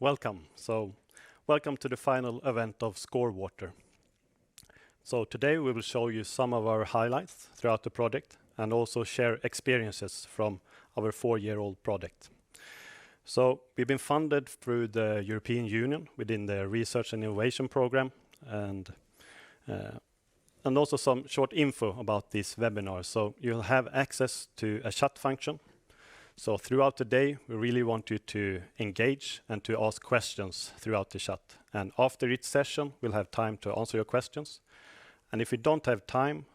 Welcome. Welcome to the final event of Scorewater. So today we will show you some of our highlights throughout the project and also share experiences from our 4-year-old project. So we've been funded through the European Union within the Research and Innovation Program and also some short info about these webinars. So you'll have access to a chat function. So throughout the day, we really want you to engage and to ask questions throughout the chat. And after each session, we'll have time to answer your questions. And if we don't have time,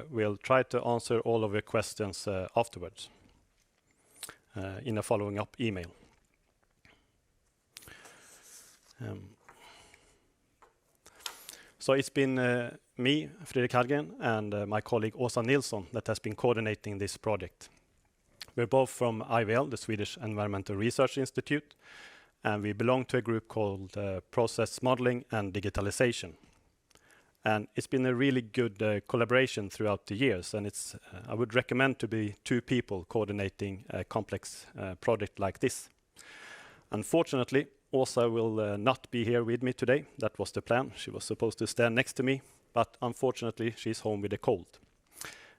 we'll try to answer all of your questions afterwards in a following up email. So it's been me, Fredrik Hallgren, and my colleague Åsa Nilsson that has been coordinating this project. We're both from IVL, the Swedish Environmental Research Institute, and we belong to a group called Process Modeling and Digitalization. And it's been a really good collaboration throughout the years, and I would recommend to be 2 people coordinating a complex project like this. Unfortunately, Åsa will not be here with me today. That was the plan. She was supposed to stand next to me, but unfortunately, she's home with a cold.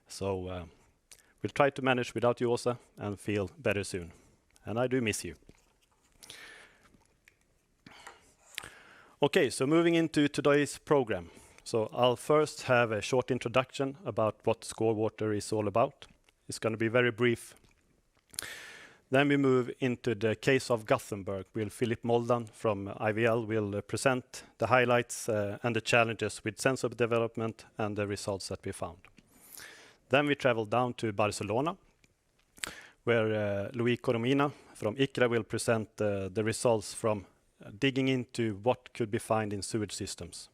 So we'll try to manage without you, Åsa, and feel better soon. And I do miss you. Okay, so moving into today's program. So I'll first have a short introduction about what Scorewater is all about. It's going to be very brief. Then we move into the case of Gothenburg. Philip Moldan from IVL will present the highlights and the challenges with sensor development and the results that we found. Then we travel down to Barcelona, where Luis Coromina from ICRA will present the results from digging into what could be found in sewage systems,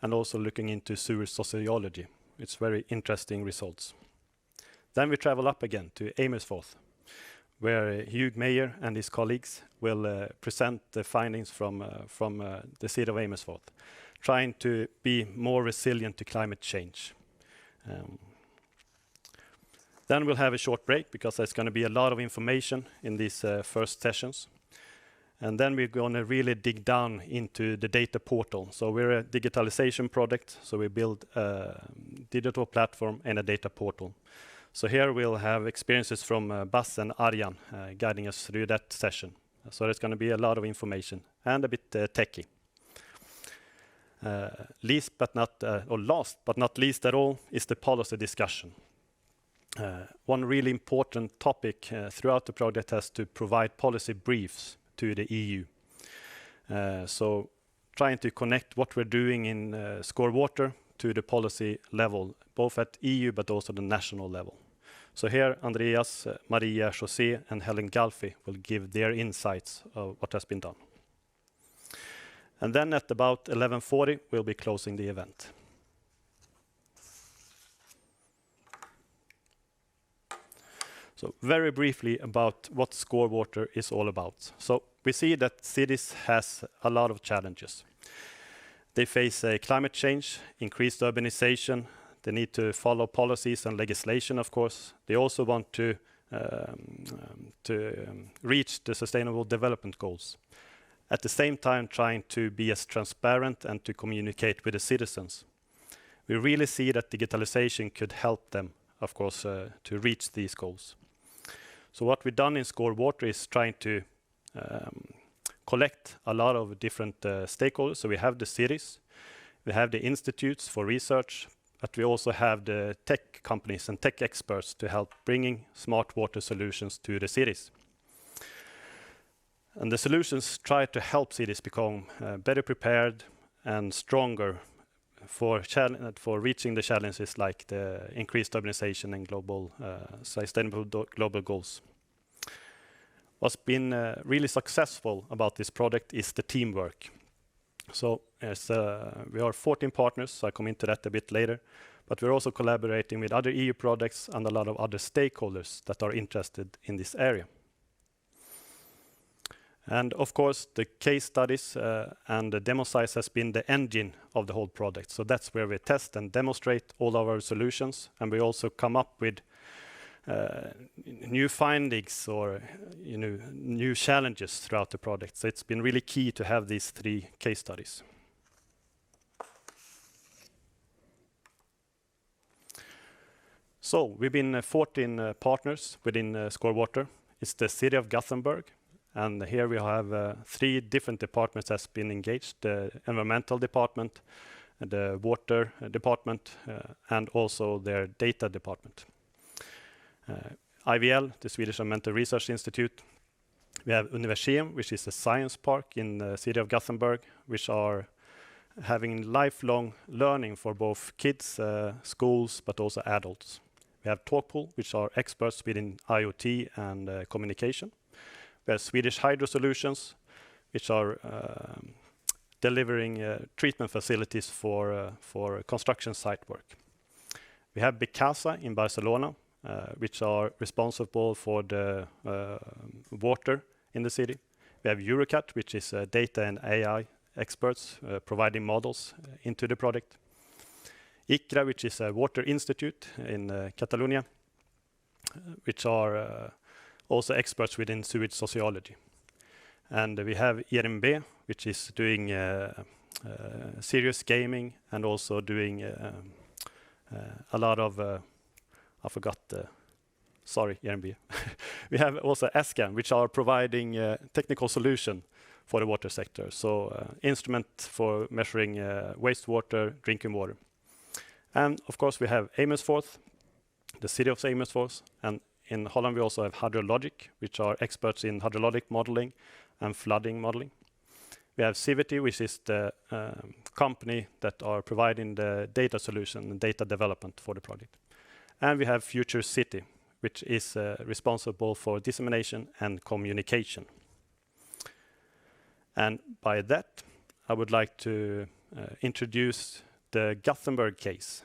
and also looking into sewage sociology. It's very interesting results. Then we travel up again to Amersfoort, where Hugh Meyer and his colleagues will present the findings from the city of Amersfoort, trying to be more resilient to climate change. Then we'll have a short break because there's going to be a lot of information in these first sessions. And then we're going to really dig down into the data portal. So we're a digitalization project, so we build a digital platform and a data portal. So here we'll have experiences from Bas and Arjan guiding us through that session. So there's going to be a lot of information and a bit techy. Last but not least at all is the policy discussion. One really important topic throughout the project has to provide policy briefs to the EU. So trying to connect what we're doing in Scorewater to the policy level, both at EU but also the national level. So here Andreas, Maria, José and Helen Galfi will give their insights of what has been done. And then at about 11:40 we'll be closing the event. So very briefly about what Scorewater is all about. So we see that cities has a lot of challenges. They face climate change, increased urbanization. They need to follow policies and legislation, of course. They also want to reach the Sustainable Development Goals. At the same time, trying to be as transparent and to communicate with the citizens. We really see that digitalization could help them, of course, to reach these goals. So what we've done in Scorewater is trying to collect a lot of different stakeholders. So we have the cities, we have the institutes for research, but we also have the tech companies and tech experts to help bringing smart water solutions to the cities. And the solutions try to help cities become better prepared and stronger for reaching the challenges like the increased urbanization and global sustainable global goals. What's been really successful about this project is the teamwork. So we are 14 partners, so I'll come into that a bit later, but we're also collaborating with other EU projects and a lot of other stakeholders that are interested in this area. And of course, the case studies and the demo sites has been the engine of the whole project. So that's where we test and demonstrate all of our solutions. And we also come up with new findings or new challenges throughout the project. So it's been really key to have these 3 case studies. So we've been 14 partners within Scorewater. It's the city of Gothenburg, and here we have 3 different departments that's been engaged: the environmental department, the water department, and also their data department. IVL, the Swedish Environmental Research Institute. We have Universium, which is a science park in the city of Gothenburg, which are having lifelong learning for both kids, schools, but also adults. We have Talkpool, which are experts within IoT and communication. We have Swedish Hydro Solutions, which are delivering treatment facilities for construction site work. We have Bicasa in Barcelona, which are responsible for the water in the city. We have Eurocat, which is data and AI experts providing models into the project. ICRA, which is a water institute in Catalonia, which are also experts within sewage sociology. And we have IRMB, which is doing serious gaming and also doing a lot of, I forgot sorry, IRMB. We have also ESCAM, which are providing technical solution for the water sector. So instrument for measuring wastewater, drinking water. And of course we have Amersfoort, the city of Amersfoort, and in Holland we also have Hydrologic, which are experts in hydrologic modeling and flooding modeling. We have Civity, which is the company that are providing the data solution and data development for the project. And we have Future City, which is responsible for dissemination and communication. And by that, I would like to introduce the Gothenburg case.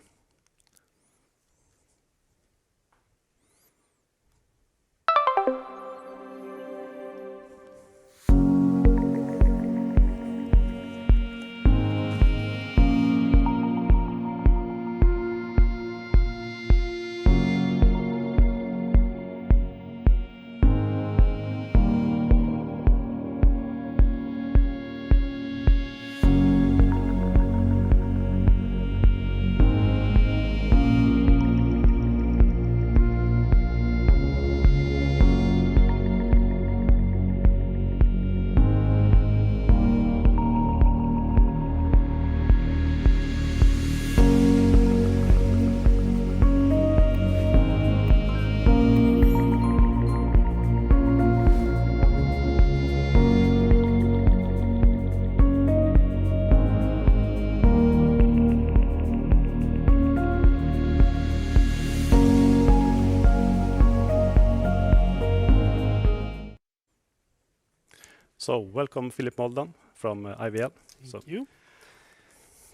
So welcome Philip Moldan from IVL. Thank you.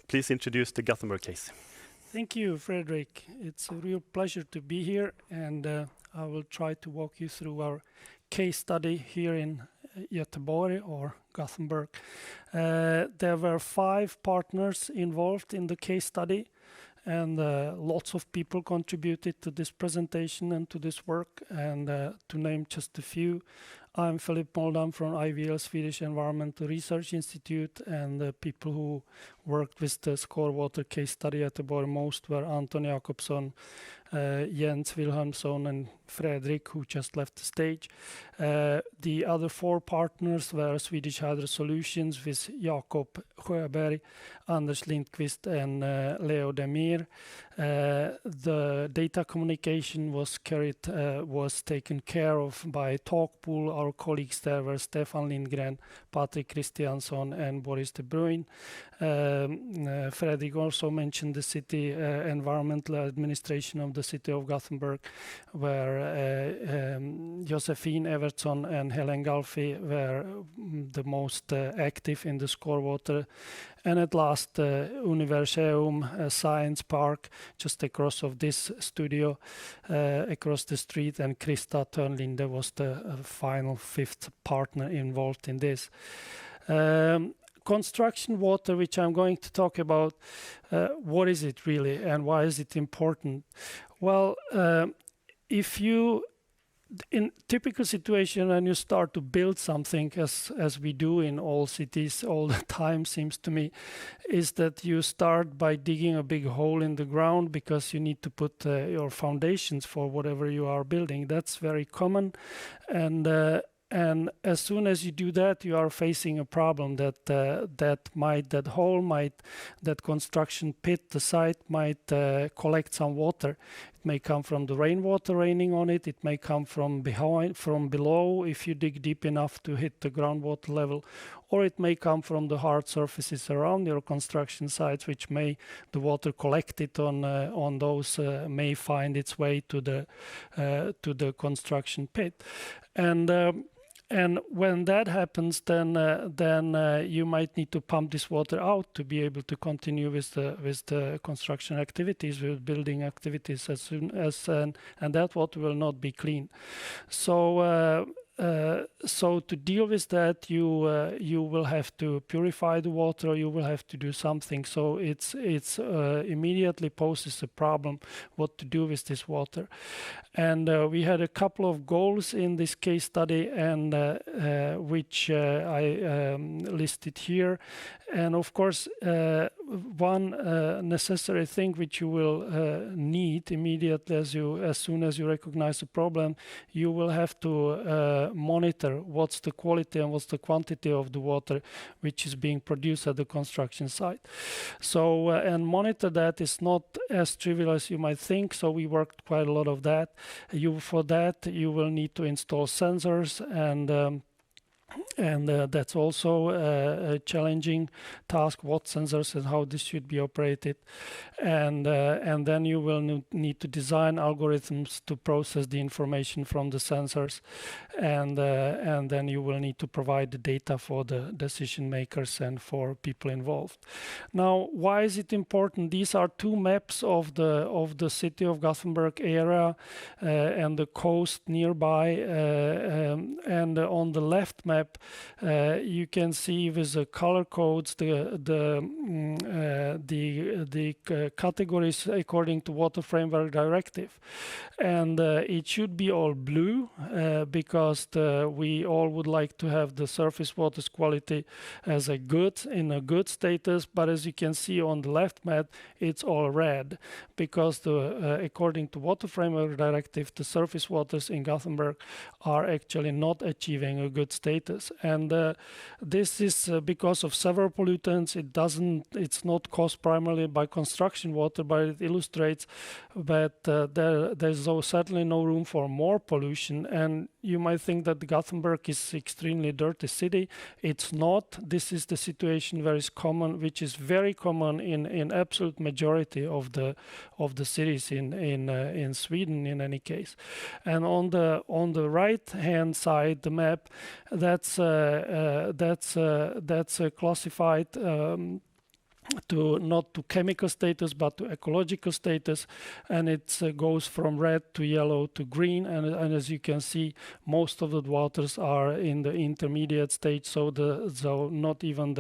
Please introduce the Gothenburg case. Thank you, Fredrik. It's a real pleasure to be here, and I will try to walk you through our case study here in Göteborg or Gothenburg. There were 5 partners involved in the case study, and lots of people contributed to this presentation and to this work. And to name just a few, I'm Philip Moldan from IVL, Swedish Environmental Research Institute, and the people who worked with the Scorewater case study at Göteborg most were Anton Jakobsson, Jens Wilhelmsson, and Fredrik, who just left the stage. The other 4 partners were Swedish Hydro Solutions with Jakob Sjöberg, Anders Lindqvist, and Leo Demir. The data communication was taken care of by Talkpool. Our colleagues there were Stefan Lindgren, Patrik Christiansson, and Boris de Bruyn. Fredrik also mentioned the city environmental administration of the city of Gothenburg, where Josephine Evertsson and Helen Galfi were the most active in the Scorewater. And at last, Universium Science Park, just across of this studio, across the street, and Krista Törnlinde was the final 5th partner involved in this. Construction water, which I'm going to talk about, what is it really and why is it important? Well, if you in typical situation when you start to build something, as we do in all cities all the time, seems to me, is that you start by digging a big hole in the ground because you need to put your foundations for whatever you are building. That's very common, and as soon as you do that, you are facing a problem that that construction pit, the site might collect some water. It may come from the rainwater raining on it. It may come from below if you dig deep enough to hit the groundwater level, or it may come from the hard surfaces around your construction sites, which the water collected on those may find its way to the construction pit, and when that happens, then you might need to pump this water out to be able to continue with the construction activities, with building activities, as soon as and that water will not be clean. So to deal with that, you will have to purify the water, or you will have to do something. So it's immediately poses a problem what to do with this water. And we had a couple of goals in this case study, and which I listed here. And of course, one necessary thing which you will need immediately as soon as you recognize a problem, you will have to monitor what's the quality and what's the quantity of the water which is being produced at the construction site. So and monitor that is not as trivial as you might think. So we worked quite a lot of that. For that you will need to install sensors, and that's also a challenging task, what sensors and how this should be operated. And then you will need to design algorithms to process the information from the sensors, and then you will need to provide the data for the decision makers and for people involved. Now, why is it important? These are two maps of the city of Gothenburg area and the coast nearby, and on the left map you can see with the color codes the categories according to Water Framework Directive, and it should be all blue because we all would like to have the surface water's quality as in a good status. But as you can see on the left map, it's all red because according to Water Framework Directive, the surface waters in Gothenburg are actually not achieving a good status. And this is because of several pollutants. It's not caused primarily by construction water, but it illustrates that there's certainly no room for more pollution. And you might think that Gothenburg is extremely dirty city. It's not. This is the situation which is very common in absolute majority of the cities in Sweden in any case. And on the right hand side, the map, that's classified not to chemical status but to ecological status, and it goes from red to yellow to green, and as you can see, most of the waters are in the intermediate stage, so not even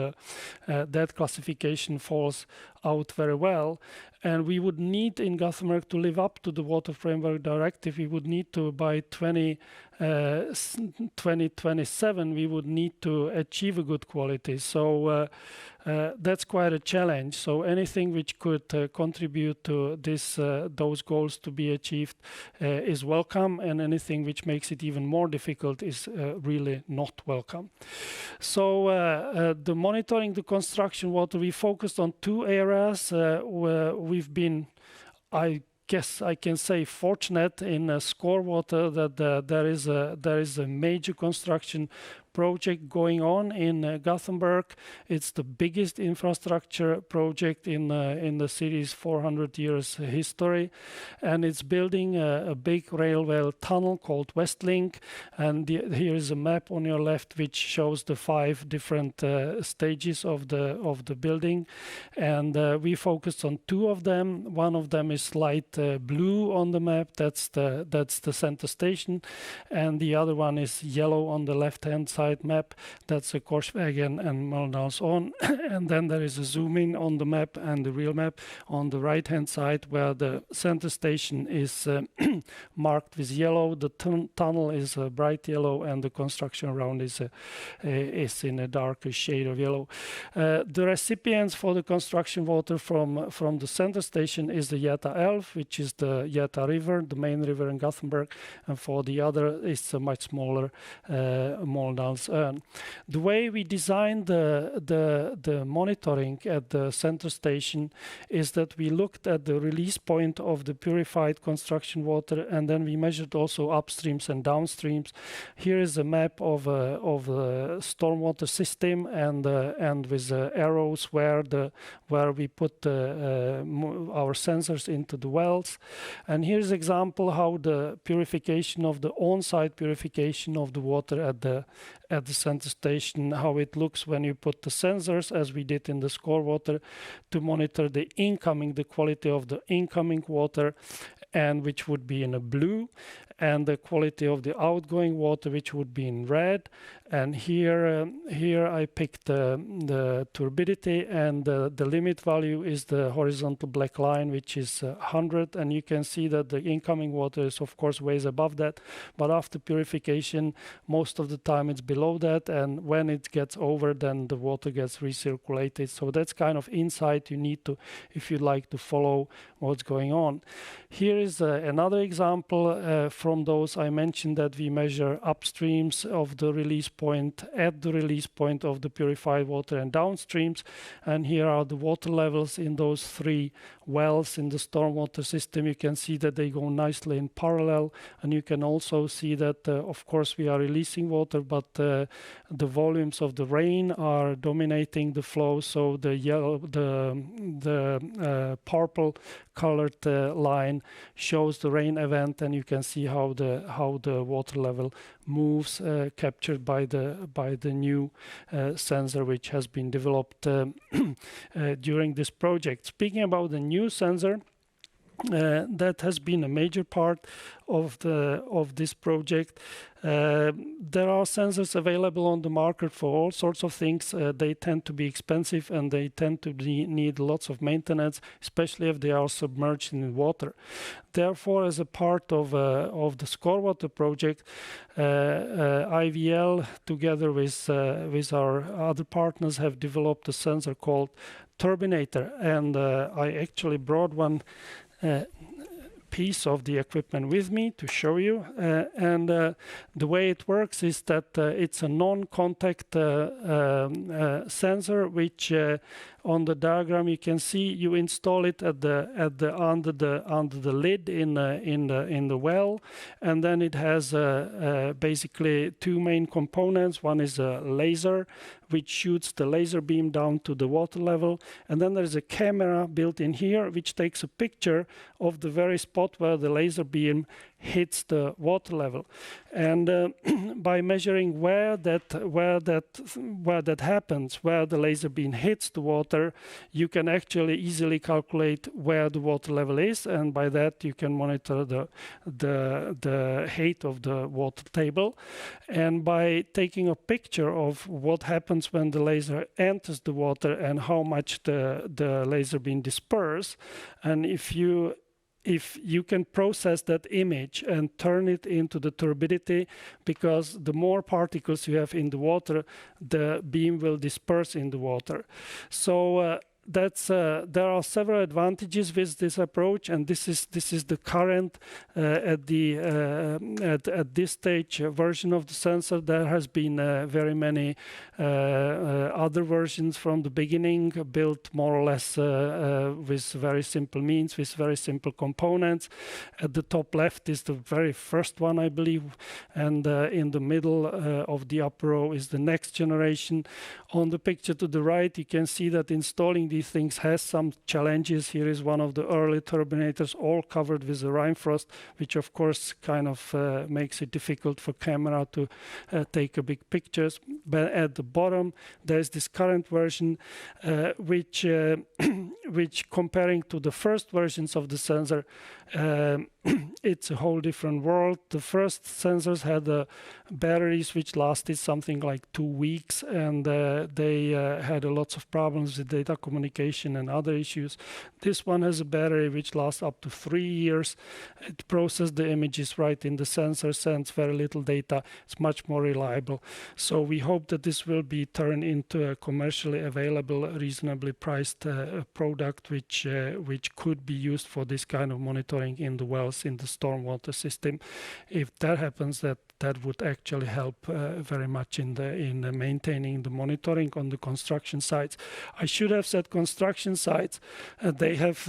that classification falls out very well. And we would need in Gothenburg to live up to the Water Framework Directive, we would need to by 2027 we would need to achieve a good quality. So that's quite a challenge. So anything which could contribute to those goals to be achieved is welcome, and anything which makes it even more difficult is really not welcome. So the monitoring the construction water, we focused on two areas where we've been, I guess I can say, fortunate in Scorewater that there is a major construction project going on in Gothenburg. It's the biggest infrastructure project in the city's 400 years history, and it's building a big railway tunnel called Westlink. And here is a map on your left which shows the 5 different stages of the building, and we focused on 2 of them. One of them is light blue on the map. That's the center station, and the other one is yellow on the left hand side. side map. That's a Korsvägen and Mölndalsån. And then there is a zoom in on the map and the real map on the right hand side, where the center station is marked with yellow, the tunnel is bright yellow, and the construction around is in a darker shade of yellow. The recipients for the construction water from the center station is the Göta Älv, which is the Göta River, the main river in Gothenburg, and for the other is a much smaller Mölndalsån. The way we designed the monitoring at the center station is that we looked at the release point of the purified construction water, and then we measured also upstreams and downstreams. Here is a map of a stormwater system, and with arrows where we put our sensors into the wells. And here's example how the purification of the on-site purification of the water at the center station, how it looks when you put the sensors, as we did in the Scorewater, to monitor the quality of the incoming water, and which would be in a blue, and the quality of the outgoing water, which would be in red. And here I picked the turbidity, and the limit value is the horizontal black line, which is 100. And you can see that the incoming water is, of course, ways above that. But after purification, most of the time it's below that. And when it gets over, then the water gets recirculated. So that's kind of insight you need to, if you'd like to follow what's going on. Here is another example from those I mentioned, that we measure upstreams of the release point, at the release point of the purified water, and downstreams. And here are the water levels in those three wells in the stormwater system. You can see that they go nicely in parallel, and you can also see that of course we are releasing water, but the volumes of the rain are dominating the flow. So the yellow, the purple colored line shows the rain event, and you can see how the water level moves, captured by the new sensor which has been developed during this project. Speaking about the new sensor, that has been a major part of this project. There are sensors available on the market for all sorts of things. They tend to be expensive, and they tend to need lots of maintenance, especially if they are submerged in water. Therefore, as a part of the Scorewater project, IVL, together with our other partners, have developed a sensor called Turbinator, and I actually brought one piece of the equipment with me to show you, and the way it works is that it's a non-contact sensor, which on the diagram you can see you install it under the lid in the well, and then it has basically two main components. One is a laser which shoots the laser beam down to the water level, and then there's a camera built in here which takes a picture of the very spot where the laser beam hits the water level. And by measuring where that happens, where the laser beam hits the water, you can actually easily calculate where the water level is, and by that you can monitor the height of the water table. And by taking a picture of what happens when the laser enters the water and how much the laser beam disperses, and if you can process that image and turn it into the turbidity, because the more particles you have in the water, the beam will disperse in the water. So there are several advantages with this approach, and this is the current at this stage version of the sensor. There has been very many other versions from the beginning, built more or less with very simple means, with very simple components. At the top left is the very first one, I believe, and in the middle of the upper row is the next generation. On the picture to the right, you can see that installing these things has some challenges. Here is one of the early turbinators, all covered with the Rhine frost, which of course kind of makes it difficult for camera to take a big pictures. but at the bottom there's this current version, which comparing to the first versions of the sensor, it's a whole different world. The first sensors had batteries which lasted something like 2 weeks, and they had lots of problems with data communication and other issues. This one has a battery which lasts up to 3 years. It processes the images right in the sensor, sends very little data. It's much more reliable. So we hope that this will be turned into a commercially available, reasonably priced product which could be used for this kind of monitoring in the wells in the stormwater system. If that happens, that would actually help very much in the maintaining the monitoring on the construction sites. I should have said construction sites. They have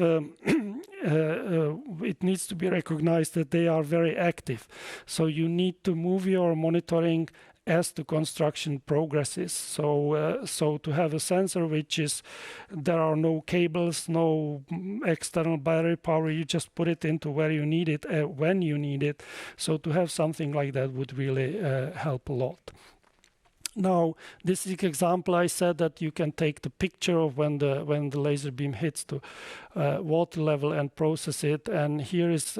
it needs to be recognized that they are very active. So you need to move your monitoring as the construction progresses. So to have a sensor which is, there are no cables, no external battery power, you just put it into where you need it, when you need it. So to have something like that would really help a lot. Now, this is an example. I said that you can take the picture of when the laser beam hits the water level and process it. And here is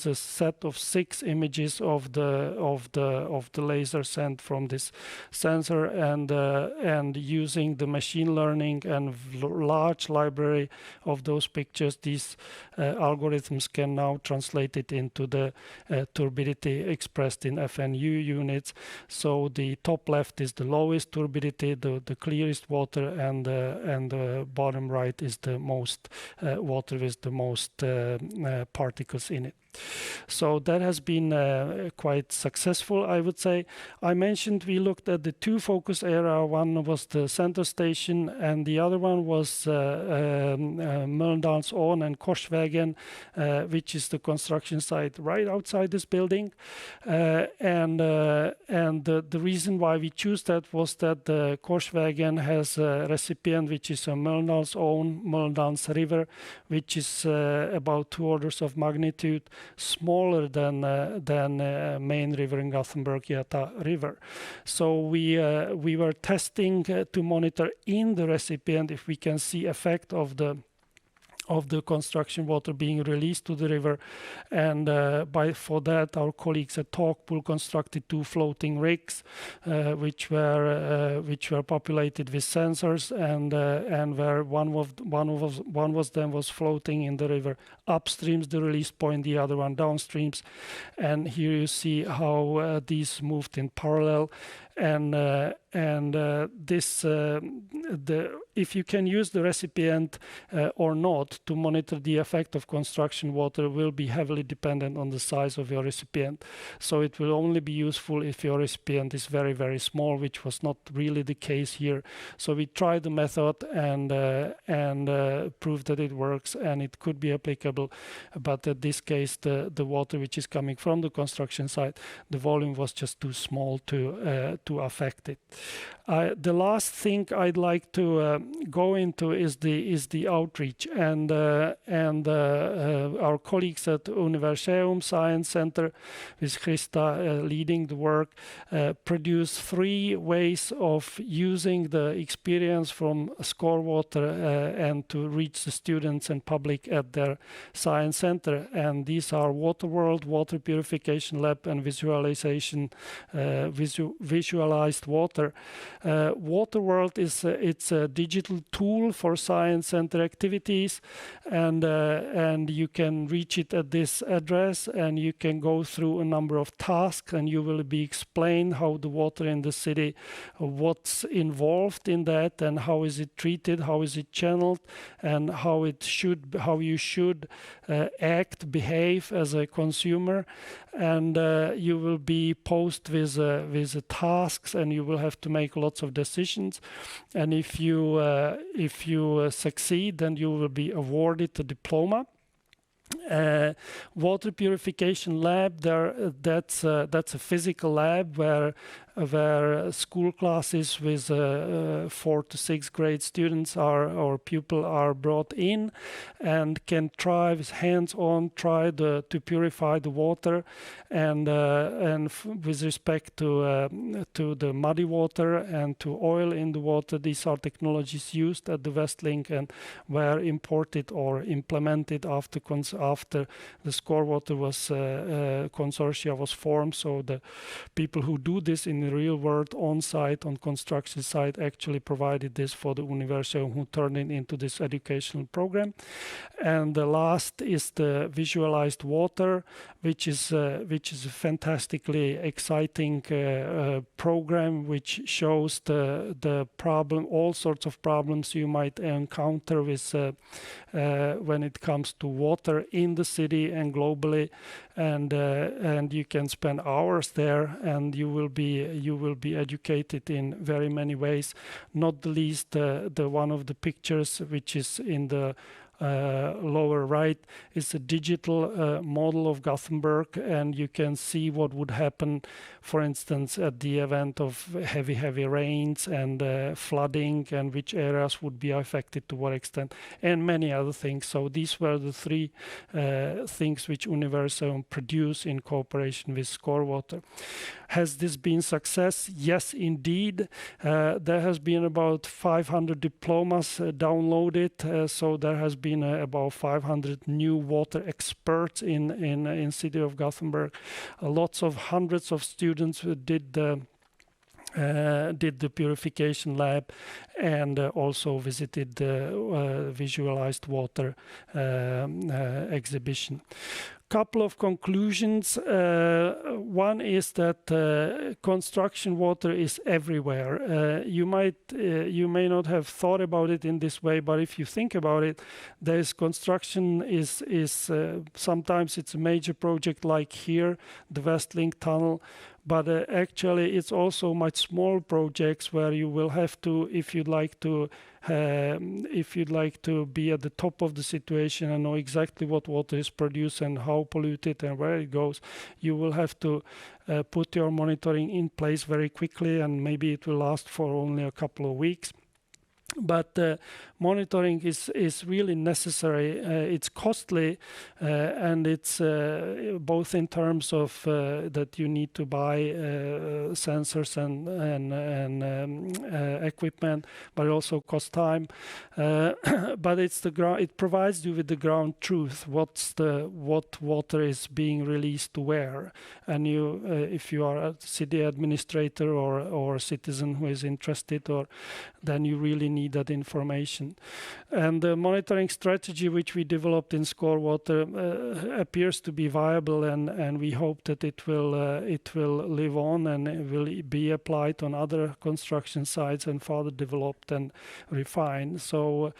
a set of 6 images of the laser sent from this sensor, and using the machine learning and large library of those pictures, these algorithms can now translate it into the turbidity expressed in FNU units. So the top left is the lowest turbidity, the clearest water, and the bottom right is the most water with the most particles in it. So that has been quite successful, I would say. I mentioned we looked at the 2 focus area. One was the center station, and the other one was Mölndalsån and Korsvägen, which is the construction site right outside this building. And the reason why we choose that was that the Korsvägen has a recipient which is a Mölndalsån, Mölndals River, which is about 2 orders of magnitude smaller than main river in Gothenburg, Göta River. So we were testing to monitor in the recipient if we can see effect of the construction water being released to the river, and for that our colleagues at Talkpool constructed 2 floating rigs which were populated with sensors, and where one of them was floating in the river upstreams the release point, the other one downstreams, and here you see how these moved in parallel. And if you can use the recipient or not to monitor the effect of construction water will be heavily dependent on the size of your recipient. So it will only be useful if your recipient is very, very small, which was not really the case here. So we tried the method and proved that it works and it could be applicable. But in this case, the water which is coming from the construction site, the volume was just too small to affect it. The last thing I'd like to go into is the outreach, and our colleagues at Universeum Science Center, with Krista leading the work, produced 3 ways of using the experience from Scorewater and to reach the students and public at their science center. And these are Water World, Water Purification Lab, and Visualization, Visualized Water. Water World it's a digital tool for science center activities, and you can reach it at this address, and you can go through a number of tasks, and you will be explained how the water in the city, what's involved in that, and how is it treated, how is it channeled, and how you should act, behave as a consumer. And you will be posed with tasks, and you will have to make lots of decisions. And if you succeed, then you will be awarded a diploma. Water purification lab, that's a physical lab where school classes with 4th to 6th grade students or pupil are brought in and can try with hands-on to purify the water, and with respect to the muddy water and to oil in the water, these are technologies used at the Westlink and were imported or implemented after the Scorewater consortia was formed. So the people who do this in the real world on site, on construction site, actually provided this for the Universium, who turned it into this educational program. And the last is the visualized water, which is a fantastically exciting program which shows the problem, all sorts of problems you might encounter with when it comes to water in the city and globally, and you can spend hours there, and you will be educated in very many ways. Not the least, the one of the pictures which is in the lower right is a digital model of Gothenburg, and you can see what would happen, for instance, at the event of heavy rains and flooding, and which areas would be affected to what extent, and many other things. So these were the three things which Universium produced in cooperation with Scorewater. Has this been success? Yes, indeed. There has been about 500 diplomas downloaded, so there has been about 500 new water experts in city of Gothenburg. Hundreds of students did the purification lab and also visited the visualized water exhibition. Couple of conclusions. One is that construction water is everywhere. You may not have thought about it in this way, but if you think about it, construction is sometimes it's a major project like here, the Westlink tunnel. But actually, it's also much small projects where you will have to, if you'd like to be at the top of the situation and know exactly what water is produced and how polluted and where it goes, you will have to put your monitoring in place very quickly, and maybe it will last for only a couple of weeks. But monitoring is really necessary. It's costly, and it's both in terms of that you need to buy sensors and equipment, but it also costs time. But it provides you with the ground truth. What water is being released to where, and if you are a city administrator or a citizen who is interested, then you really need that information. And the monitoring strategy which we developed in Scorewater appears to be viable, and we hope that it will live on and it will be applied on other construction sites and further developed and refined. So,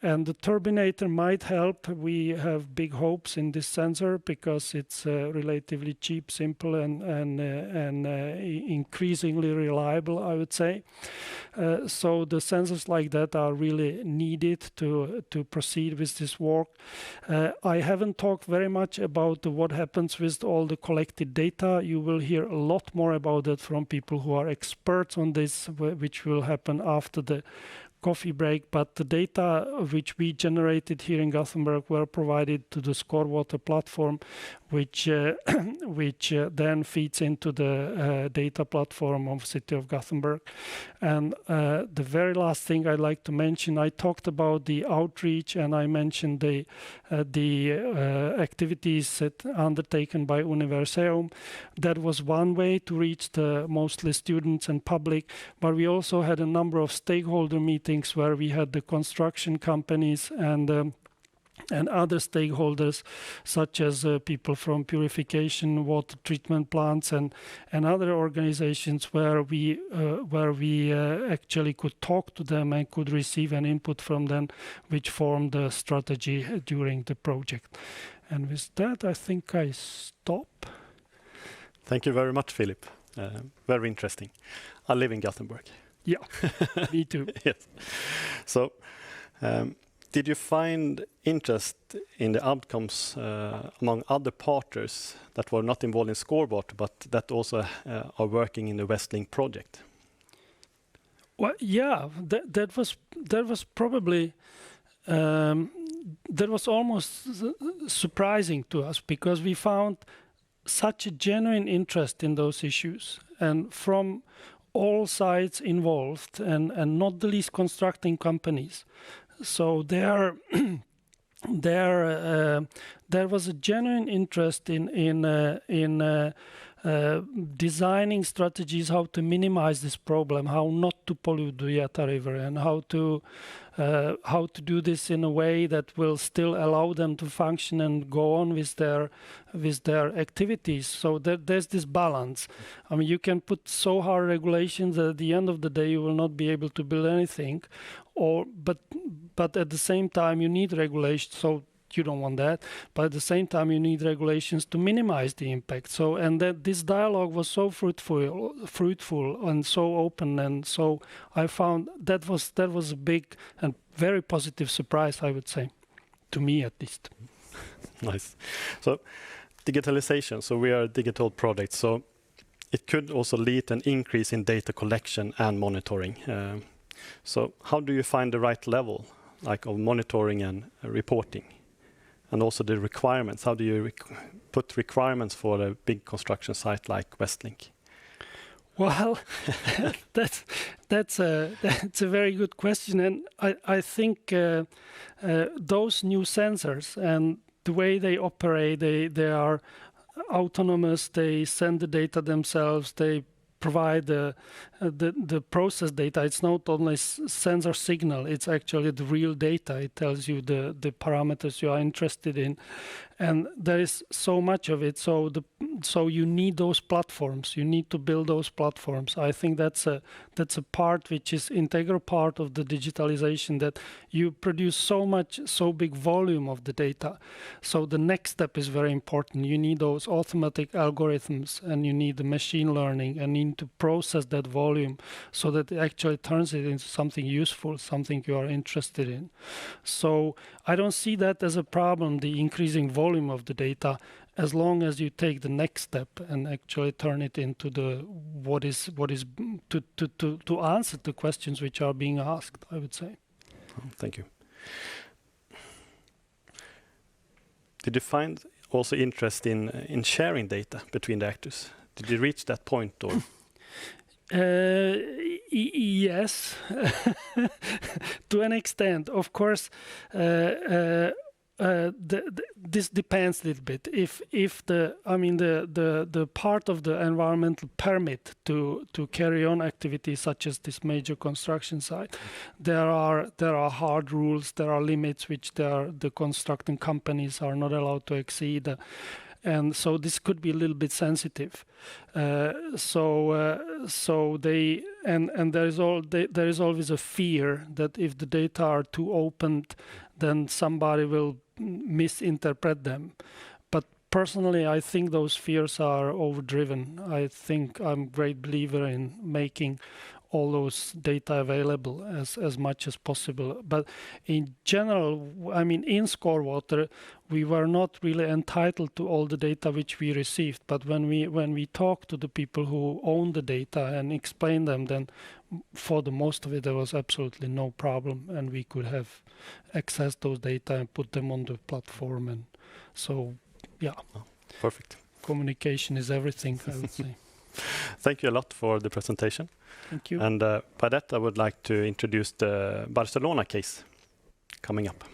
and the turbinator might help. We have big hopes in this sensor because it's relatively cheap, simple, and increasingly reliable, I would say. So the sensors like that are really needed to proceed with this work. I haven't talked very much about what happens with all the collected data. You will hear a lot more about that from people who are experts on this, which will happen after the coffee break. But the data which we generated here in Gothenburg were provided to the Scorewater platform, which then feeds into the data platform of City of Gothenburg. And the very last thing I'd like to mention, I talked about the outreach, and I mentioned the activities undertaken by Universium. That was one way to reach the mostly students and public, but we also had a number of stakeholder meetings where we had the construction companies and other stakeholders, such as people from purification, water treatment plants, and other organizations, where we actually could talk to them and could receive an input from them, which formed the strategy during the project. And with that, I think I stop. Thank you very much, Philip. Very interesting. I live in Gothenburg. Yeah, me too. Yes. So, Did you find interest in the outcomes among other partners that were not involved in Scorewater, but that also are working in the Westlink project? Well, yeah, that was probably that was almost surprising to us, because we found such a genuine interest in those issues, and from all sides involved, and not the least constructing companies. So there was a genuine interest in designing strategies how to minimize this problem, how not to pollute the Göta River, and how to do this in a way that will still allow them to function and go on with their activities. So there's this balance. I mean, you can put so hard regulations that at the end of the day you will not be able to build anything, but at the same time you need regulations. So you don't want that, but at the same time you need regulations to minimize the impact. So, and that this dialogue was so fruitful and so open, and so I found that was a big and very positive surprise, I would say, to me at least. Nice. So digitalization, so we are a digital product, so it could also lead to an increase in data collection and monitoring. So how do you find the right level, like of monitoring and reporting? And also the requirements. How do you put requirements for a big construction site like Westlink? Well, that's a very good question, and I think those new sensors and the way they operate, they are autonomous. They send the data themselves. They provide the process data. It's not only sensor signal, it's actually the real data. It tells you the parameters you are interested in, and there is so much of it. So you need those platforms. You need to build those platforms. I think that's a part which is integral part of the digitalization, that you produce so big volume of the data. So the next step is very important. You need those automatic algorithms, and you need the machine learning, and need to process that volume so that it actually turns it into something useful, something you are interested in. So I don't see that as a problem, the increasing volume of the data, as long as you take the next step and actually turn it into what is to answer the questions which are being asked, I would say. Oh, thank you. Did you find also interest in sharing data between the actors? Did you reach that point, or? Yes, to an extent. Of course, this depends a little bit. If the part of the environmental permit to carry on activities such as this major construction site, there are hard rules, there are limits which the constructing companies are not allowed to exceed. And so this could be a little bit sensitive. So there is always a fear that if the data are too opened, then somebody will misinterpret them. But personally, I think those fears are overdriven. I think I'm a great believer in making all those data available as much as possible. But in general, I mean, in Scorewater, we were not really entitled to all the data which we received. But when we talk to the people who own the data and explain them, then for the most of it, there was absolutely no problem, and we could have accessed those data and put them on the platform. And so, yeah. Oh, perfect. Communication is everything, I would say. Thank you a lot for the presentation. Thank you. And by that, I would like to introduce the Barcelona case coming up.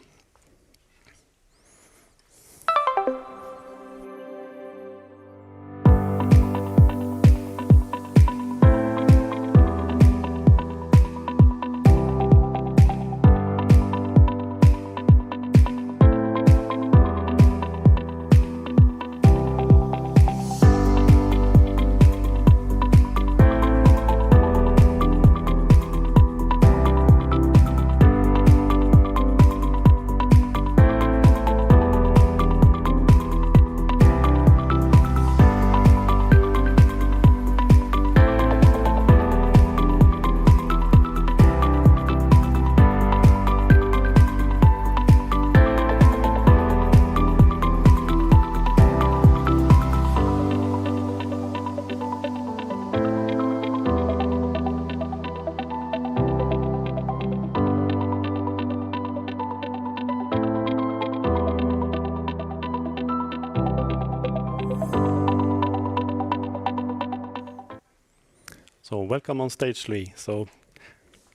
So welcome on stage, Lee. So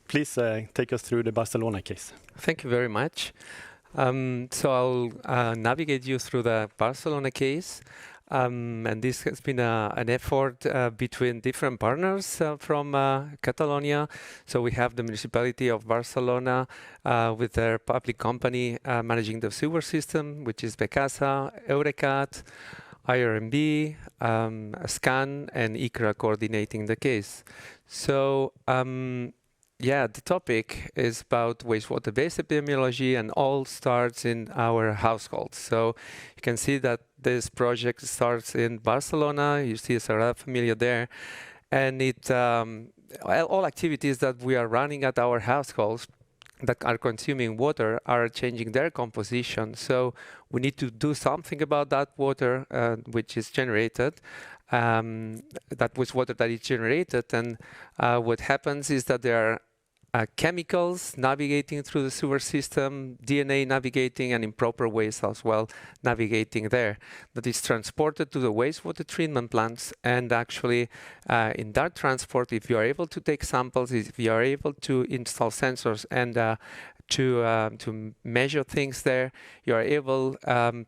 please take us through the Barcelona case. Thank you very much. So I'll navigate you through the Barcelona case. And this has been an effort between different partners from Catalonia. So we have the municipality of Barcelona with their public company managing the sewer system, which is Becasa, Eurecat, IRMB, SCAN, and ICRA coordinating the case. So yeah, the topic is about wastewater-based epidemiology, and all starts in our households. So you can see that this project starts in Barcelona. You see Sagrada Familia there, and it all activities that we are running at our households that are consuming water are changing their composition. So we need to do something about that water which is generated. That wastewater that is generated, and what happens is that there are chemicals navigating through the sewer system, DNA navigating, and improper waste as well navigating there. That is transported to the wastewater treatment plants, and actually in that transport, if you are able to take samples, if you are able to install sensors and to measure things there, you are able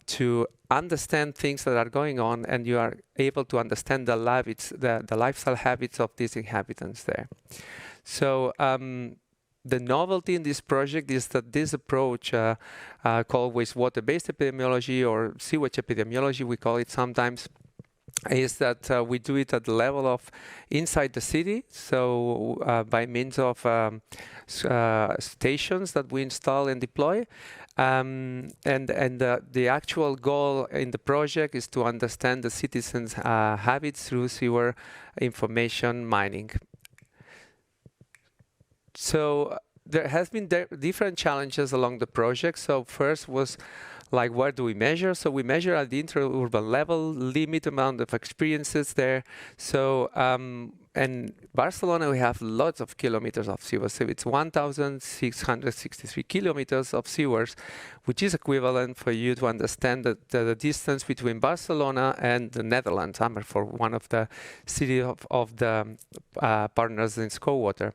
to understand things that are going on, and you are able to understand the lifestyle habits of these inhabitants there. So the novelty in this project is that this approach called wastewater-based epidemiology, or sewage epidemiology, we call it sometimes, is that we do it at the level of inside the city. So by means of stations that we install and deploy. And the actual goal in the project is to understand the citizens' habits through sewer information mining. So there has been different challenges along the project. So first was like, where do we measure? So we measure at the interurban level, limit amount of experiences there. So in Barcelona, we have lots of kilometers of sewers. So it's 1,663 kilometers of sewers, which is equivalent for you to understand the distance between Barcelona and the Netherlands, Amersfoort, one of the cities of the partners in Scorewater.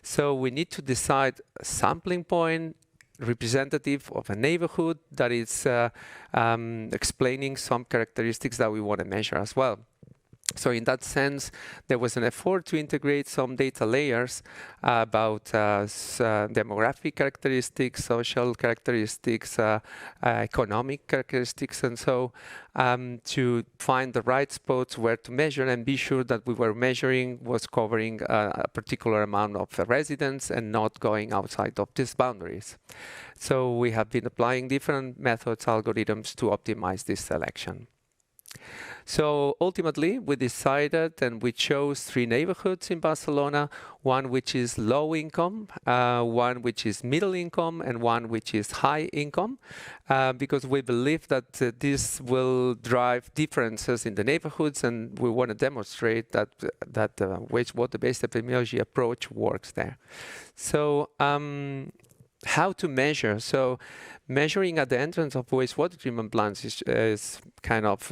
So we need to decide a sampling point representative of a neighborhood that is explaining some characteristics that we want to measure as well. So in that sense, there was an effort to integrate some data layers about demographic characteristics, social characteristics, economic characteristics, and so to find the right spots where to measure and be sure that we were measuring was covering a particular amount of residents and not going outside of these boundaries. So we have been applying different methods, algorithms to optimize this selection. So ultimately, we decided and we chose 3 neighborhoods in Barcelona, one which is low income, one which is middle income, and one which is high income, because we believe that this will drive differences in the neighborhoods, and we want to demonstrate that the wastewater-based epidemiology approach works there. So how to measure? So measuring at the entrance of wastewater treatment plants is kind of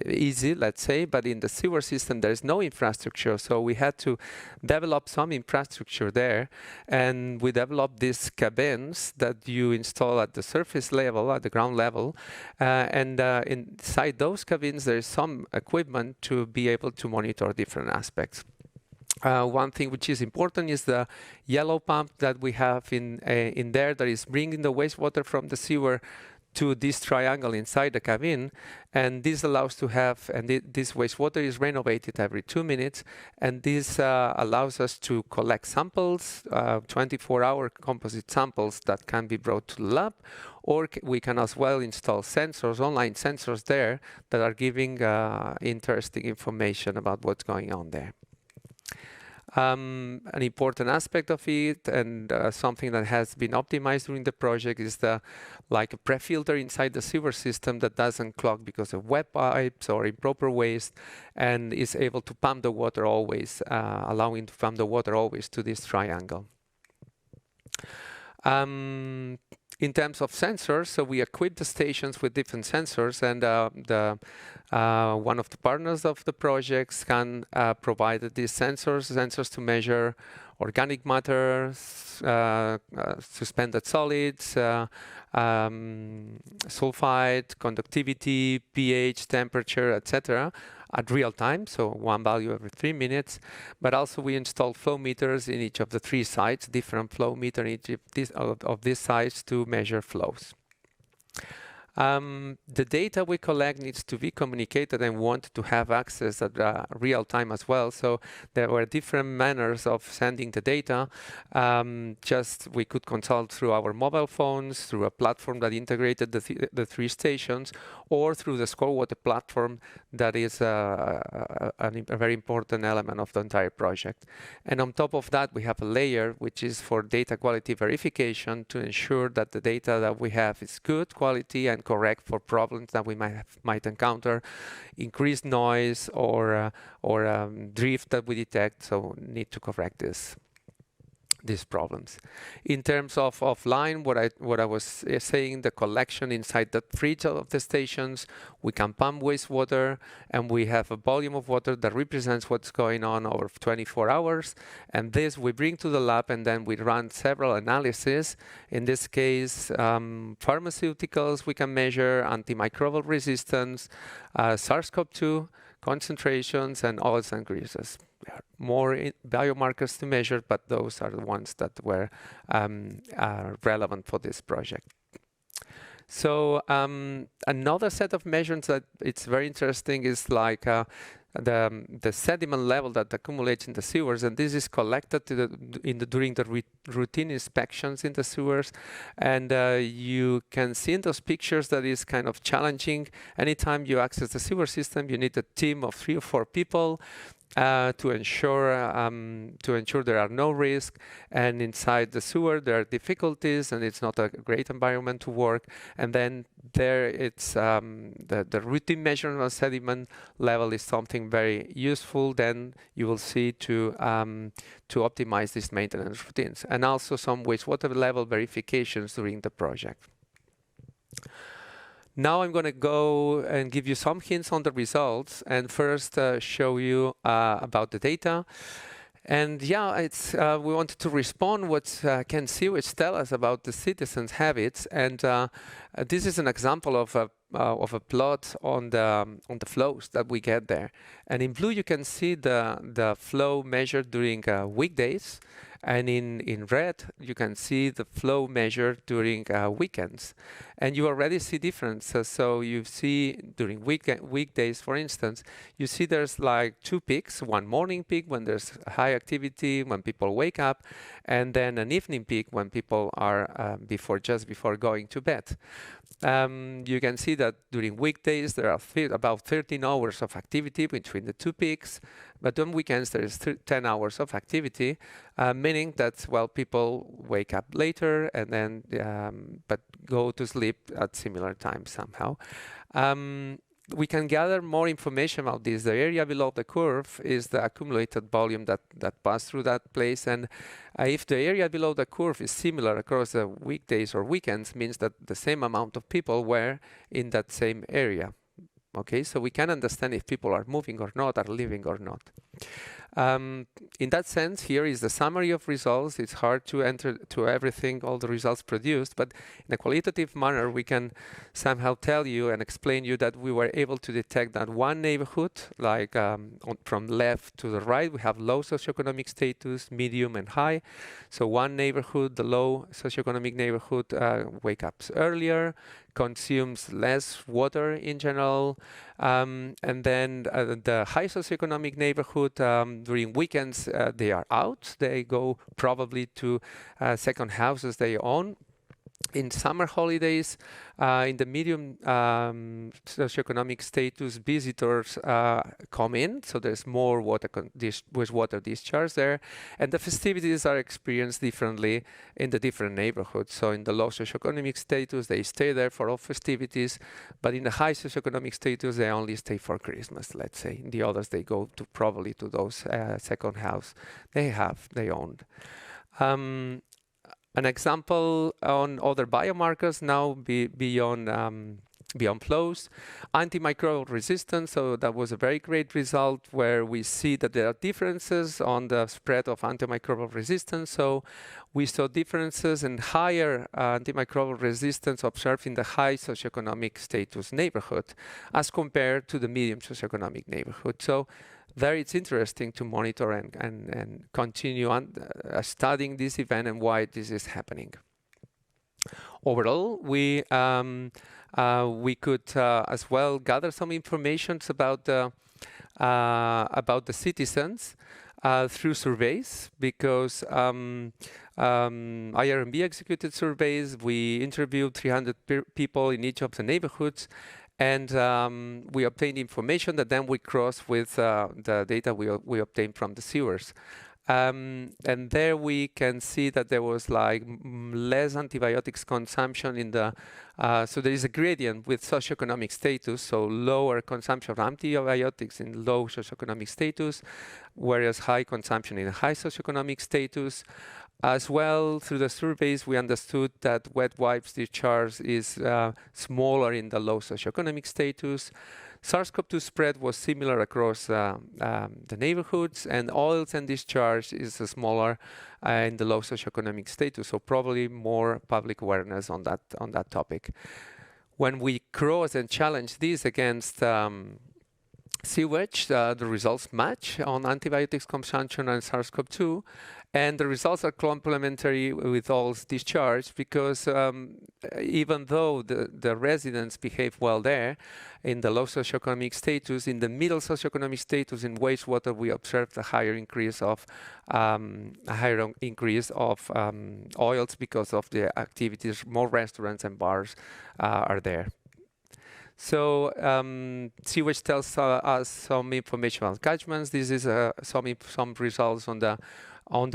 easy, let's say, but in the sewer system there is no infrastructure, so we had to develop some infrastructure there, and we developed these cabins that you install at the surface level, at the ground level, and inside those cabins there is some equipment to be able to monitor different aspects. One thing which is important is the yellow pump that we have in there that is bringing the wastewater from the sewer to this triangle inside the cabin, and this allows to have, and this wastewater is renovated every 2 minutes, and this allows us to collect samples, 24-hour composite samples that can be brought to the lab, or we can as well install sensors, online sensors there that are giving interesting information about what's going on there. An important aspect of it, and something that has been optimized during the project, is like a pre-filter inside the sewer system that doesn't clog because of wet pipes or improper waste, and is able to pump the water always, allowing to pump the water always to this triangle. In terms of sensors, so we equip the stations with different sensors, and one of the partners of the projects can provide these sensors to measure organic matter, suspended solids, sulfide, conductivity, pH, temperature, etc. at real time, so one value every 3 minutes. But also we install flow meters in each of the 3 sites, different flow meter in each of these sites to measure flows. The data we collect needs to be communicated and want to have access at real time as well. So there were different manners of sending the data. Just we could consult through our mobile phones, through a platform that integrated the 3 stations, or through the Scorewater platform that is a very important element of the entire project. And on top of that, we have a layer which is for data quality verification to ensure that the data that we have is good quality and correct for problems that we might encounter, increased noise or drift that we detect, so need to correct these problems. In terms of offline, what I was saying, the collection inside the fridge of the stations, we can pump wastewater, and we have a volume of water that represents what's going on over 24 hours. And this we bring to the lab, and then we run several analyses. In this case, pharmaceuticals we can measure, antimicrobial resistance, SARS-CoV-2 concentrations, and oils and greases. There are more biomarkers to measure, but those are the ones that were relevant for this project. So another set of measurements that it's very interesting is like the sediment level that accumulates in the sewers, and this is collected during the routine inspections in the sewers. And you can see in those pictures that is kind of challenging. Anytime you access the sewer system, you need a team of 3 or 4 people to ensure there are no risks. And inside the sewer there are difficulties, and it's not a great environment to work. And then there it's the routine measurement of sediment level is something very useful. Then you will see to optimize these maintenance routines, and also some wastewater level verifications during the project. Now I'm going to go and give you some hints on the results, and first show you about the data. And yeah, it's we wanted to respond what can sewage tell us about the citizens' habits, and this is an example of a plot on the flows that we get there. And in blue you can see the flow measured during weekdays. And in red, you can see the flow measured during weekends. And you already see differences. So you see during weekdays, for instance, you see there's like 2 peaks, one morning peak when there's high activity, when people wake up, and then an evening peak when people are just before going to bed. You can see that during weekdays, there are about 13 hours of activity between the 2 peaks. But on weekends, there is 10 hours of activity, meaning that, well, people wake up later and then, but go to sleep at similar times somehow. We can gather more information about this. The area below the curve is the accumulated volume that passed through that place. And if the area below the curve is similar across the weekdays or weekends, means that the same amount of people were in that same area. Okay, so we can understand if people are moving or not, are living or not. In that sense, here is the summary of results. It's hard to enter to everything, all the results produced, but in a qualitative manner, we can somehow tell you and explain you that we were able to detect that one neighborhood, like from left to the right, we have low socioeconomic status, medium and high. So one neighborhood, the low socioeconomic neighborhood, wake up earlier, consumes less water in general, and then the high socioeconomic neighborhood, during weekends they are out, they go probably to second houses they own. In summer holidays, in the medium socioeconomic status, visitors come in, so there's more wastewater discharge there, and the festivities are experienced differently in the different neighborhoods. So in the low socioeconomic status, they stay there for all festivities, but in the high socioeconomic status, they only stay for Christmas, let's say. In the others, they go to probably to those second house they owned. An example on other biomarkers now beyond flows, antimicrobial resistance. So that was a very great result where we see that there are differences on the spread of antimicrobial resistance. So we saw differences in higher antimicrobial resistance observed in the high socioeconomic status neighborhood as compared to the medium socioeconomic neighborhood. So there it's interesting to monitor and continue on studying this event and why this is happening. Overall, we could as well gather some information about the citizens through surveys, because IRMB executed surveys. We interviewed 300 people in each of the neighborhoods, and we obtained information that then we cross with the data we obtained from the sewers. And there we can see that there was like less antibiotics consumption in the, so there is a gradient with socioeconomic status, so lower consumption of antibiotics in low socioeconomic status, whereas high consumption in high socioeconomic status. As well, through the surveys, we understood that wet wipes discharge is smaller in the low socioeconomic status. SARS-CoV-2 spread was similar across the neighborhoods, and oils and discharge is smaller in the low socioeconomic status, so probably more public awareness on that topic. When we cross and challenge this against sewage, the results match on antibiotics consumption and SARS-CoV-2, and the results are complementary with oils discharge, because even though the residents behave well there in the low socioeconomic status, in the middle socioeconomic status in wastewater we observed a higher increase of oils because of the activities. More restaurants and bars are there. So sewage tells us some information on catchments. This is some results on the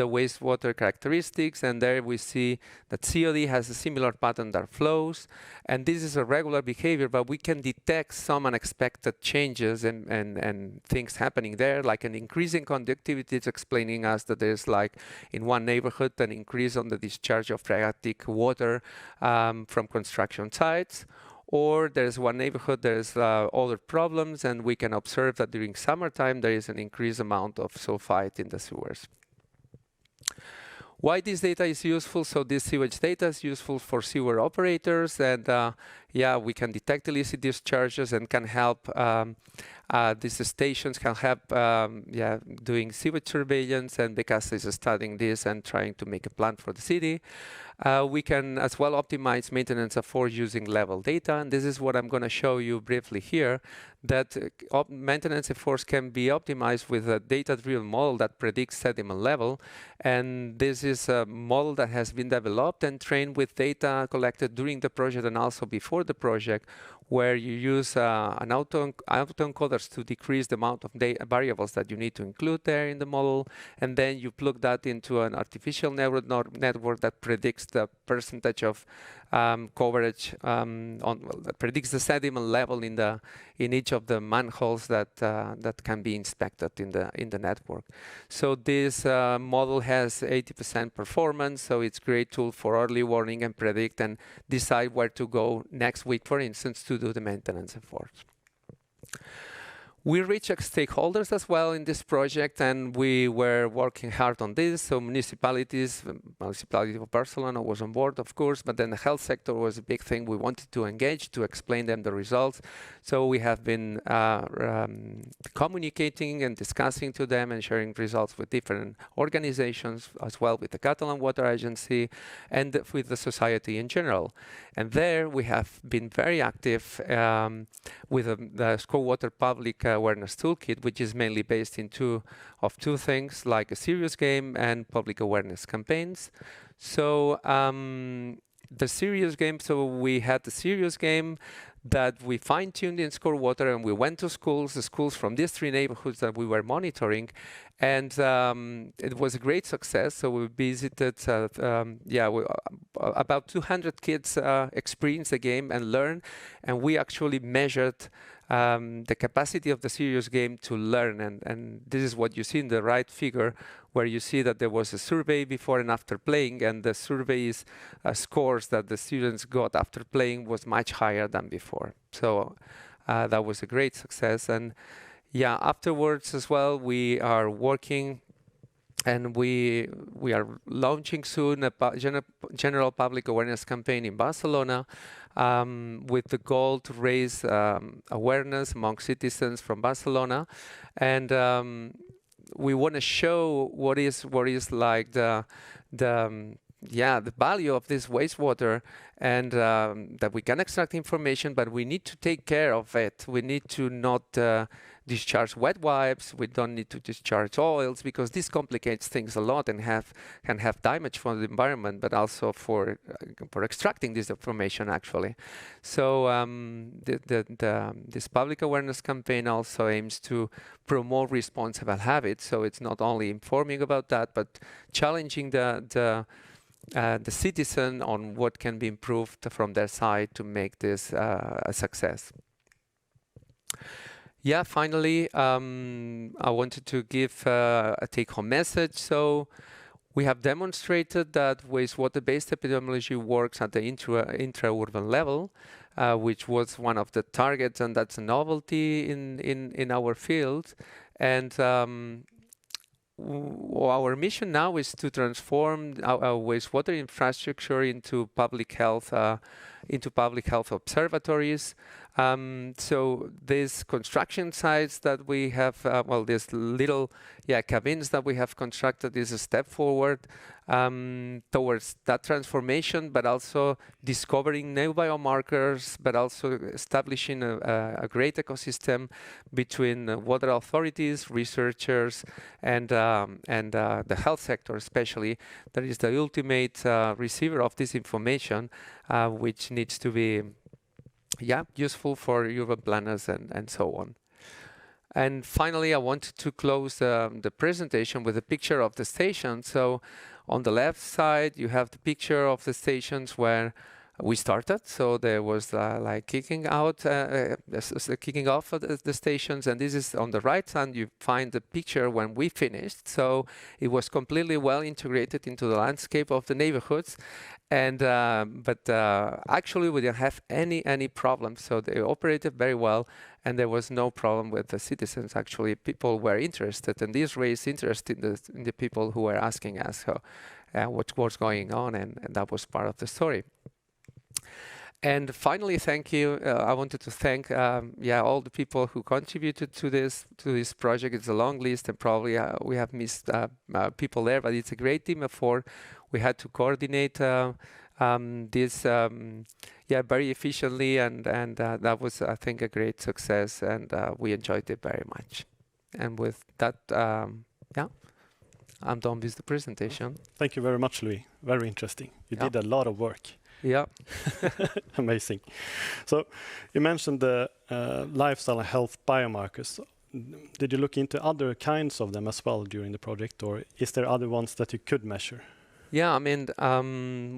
wastewater characteristics, and there we see that COD has a similar pattern that flows, and this is a regular behavior, but we can detect some unexpected changes and things happening there, like an increase in conductivity. It's explaining us that there's like in one neighborhood an increase on the discharge of phreatic water from construction sites. Or there's one neighborhood, there's other problems, and we can observe that during summertime there is an increased amount of sulfite in the sewers. Why this data is useful? So this sewage data is useful for sewer operators, and yeah, we can detect illicit discharges and can help, these stations can help doing sewage surveillance, and because is studying this and trying to make a plan for the city. We can as well optimize maintenance efforts using level data, and this is what I'm going to show you briefly here, that maintenance efforts can be optimized with a data-driven model that predicts sediment level, and this is a model that has been developed and trained with data collected during the project and also before the project, where you use an autoencoders to decrease the amount of variables that you need to include there in the model, and then you plug that into an artificial network that predicts the percentage of coverage that predicts the sediment level in each of the manholes that can be inspected in the network. So this model has 80% performance, so it's a great tool for early warning and predict and decide where to go next week, for instance, to do the maintenance efforts. We reached stakeholders as well in this project, and we were working hard on this. So municipalities, municipality of Barcelona was on board, of course, but then the health sector was a big thing we wanted to engage to explain them the results. So we have been communicating and discussing to them and sharing results with different organizations, as well with the Catalan Water Agency and with the society in general. And there we have been very active with the Scorewater Public Awareness Toolkit, which is mainly based in two things, like a serious game and public awareness campaigns. So the serious game, so we had the serious game that we fine-tuned in Scorewater, and we went to the schools from these three neighborhoods that we were monitoring, and it was a great success. So we visited, about 200 kids experienced the game and learned, and we actually measured the capacity of the serious game to learn. And this is what you see in the right figure, where you see that there was a survey before and after playing, and the surveys scores that the students got after playing was much higher than before. So that was a great success. And yeah, afterwards as well, we are working and we are launching soon a general public awareness campaign in Barcelona, with the goal to raise awareness among citizens from Barcelona, and we want to show what is like the value of this wastewater, and that we can extract information, but we need to take care of it. We need to not discharge wet wipes. We don't need to discharge oils, because this complicates things a lot and can have damage for the environment, but also for extracting this information actually. So this public awareness campaign also aims to promote responsible habits. So it's not only informing about that, but challenging the citizen on what can be improved from their side to make this a success. Yeah, finally, I wanted to give a take-home message. So we have demonstrated that wastewater-based epidemiology works at the intra-urban level, which was one of the targets, and that's a novelty in our field. And our mission now is to transform our wastewater infrastructure into public health observatories. So these construction sites that we have, these little cabins that we have constructed is a step forward towards that transformation, but also discovering new biomarkers, but also establishing a great ecosystem between water authorities, researchers, and the health sector especially. That is the ultimate receiver of this information, which needs to be useful for urban planners and so on. And finally, I wanted to close the presentation with a picture of the station. So on the left side, you have the picture of the stations where we started. So there was like kicking off of the stations, and this is on the right hand. You find the picture when we finished. So it was completely well integrated into the landscape of the neighborhoods, and but actually we didn't have any problems. So they operated very well, and there was no problem with the citizens. Actually, people were interested, and this raised interest in the people who were asking us what was going on, and that was part of the story. And finally, thank you. I wanted to thank all the people who contributed to this project. It's a long list, and probably we have missed people there, but it's a great team effort. We had to coordinate this very efficiently, and that was, I think, a great success, and we enjoyed it very much. And with that, I'm done with the presentation. Thank you very much, Louis. Very interesting. You did a lot of work. Yeah. Amazing. So you mentioned the lifestyle and health biomarkers. Did you look into other kinds of them as well during the project, or is there other ones that you could measure? Yeah, I mean,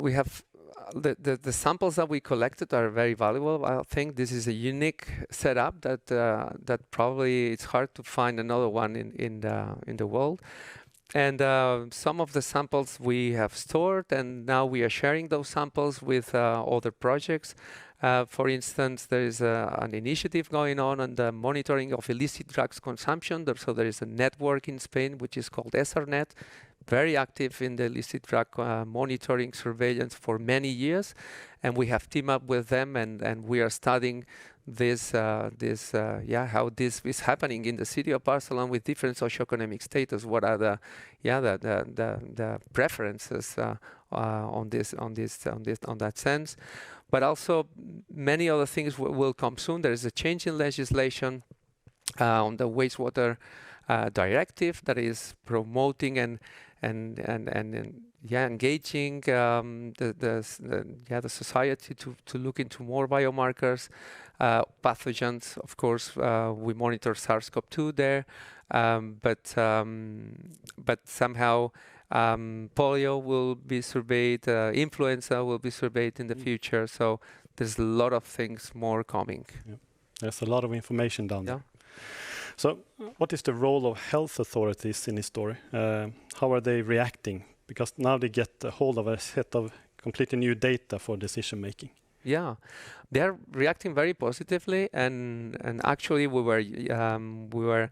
we have the samples that we collected are very valuable. I think this is a unique setup that probably it's hard to find another one in the world. And some of the samples we have stored, and now we are sharing those samples with other projects. For instance, there is an initiative going on the monitoring of illicit drugs consumption. So there is a network in Spain which is called SRNet, very active in the illicit drug monitoring surveillance for many years. And we have teamed up with them, and we are studying how this is happening in the city of Barcelona with different socioeconomic status. What are the preferences on that sense? But also many other things will come soon. There is a change in legislation on the wastewater directive that is promoting and engaging the society to look into more biomarkers, pathogens. Of course, we monitor SARS-CoV-2 there, but somehow polio will be surveyed, influenza will be surveyed in the future. So there's a lot of things more coming. Yeah. There's a lot of information down there. So what is the role of health authorities in this story? How are they reacting? Because now they get a hold of a set of completely new data for decision making. Yeah, they're reacting very positively, and actually we were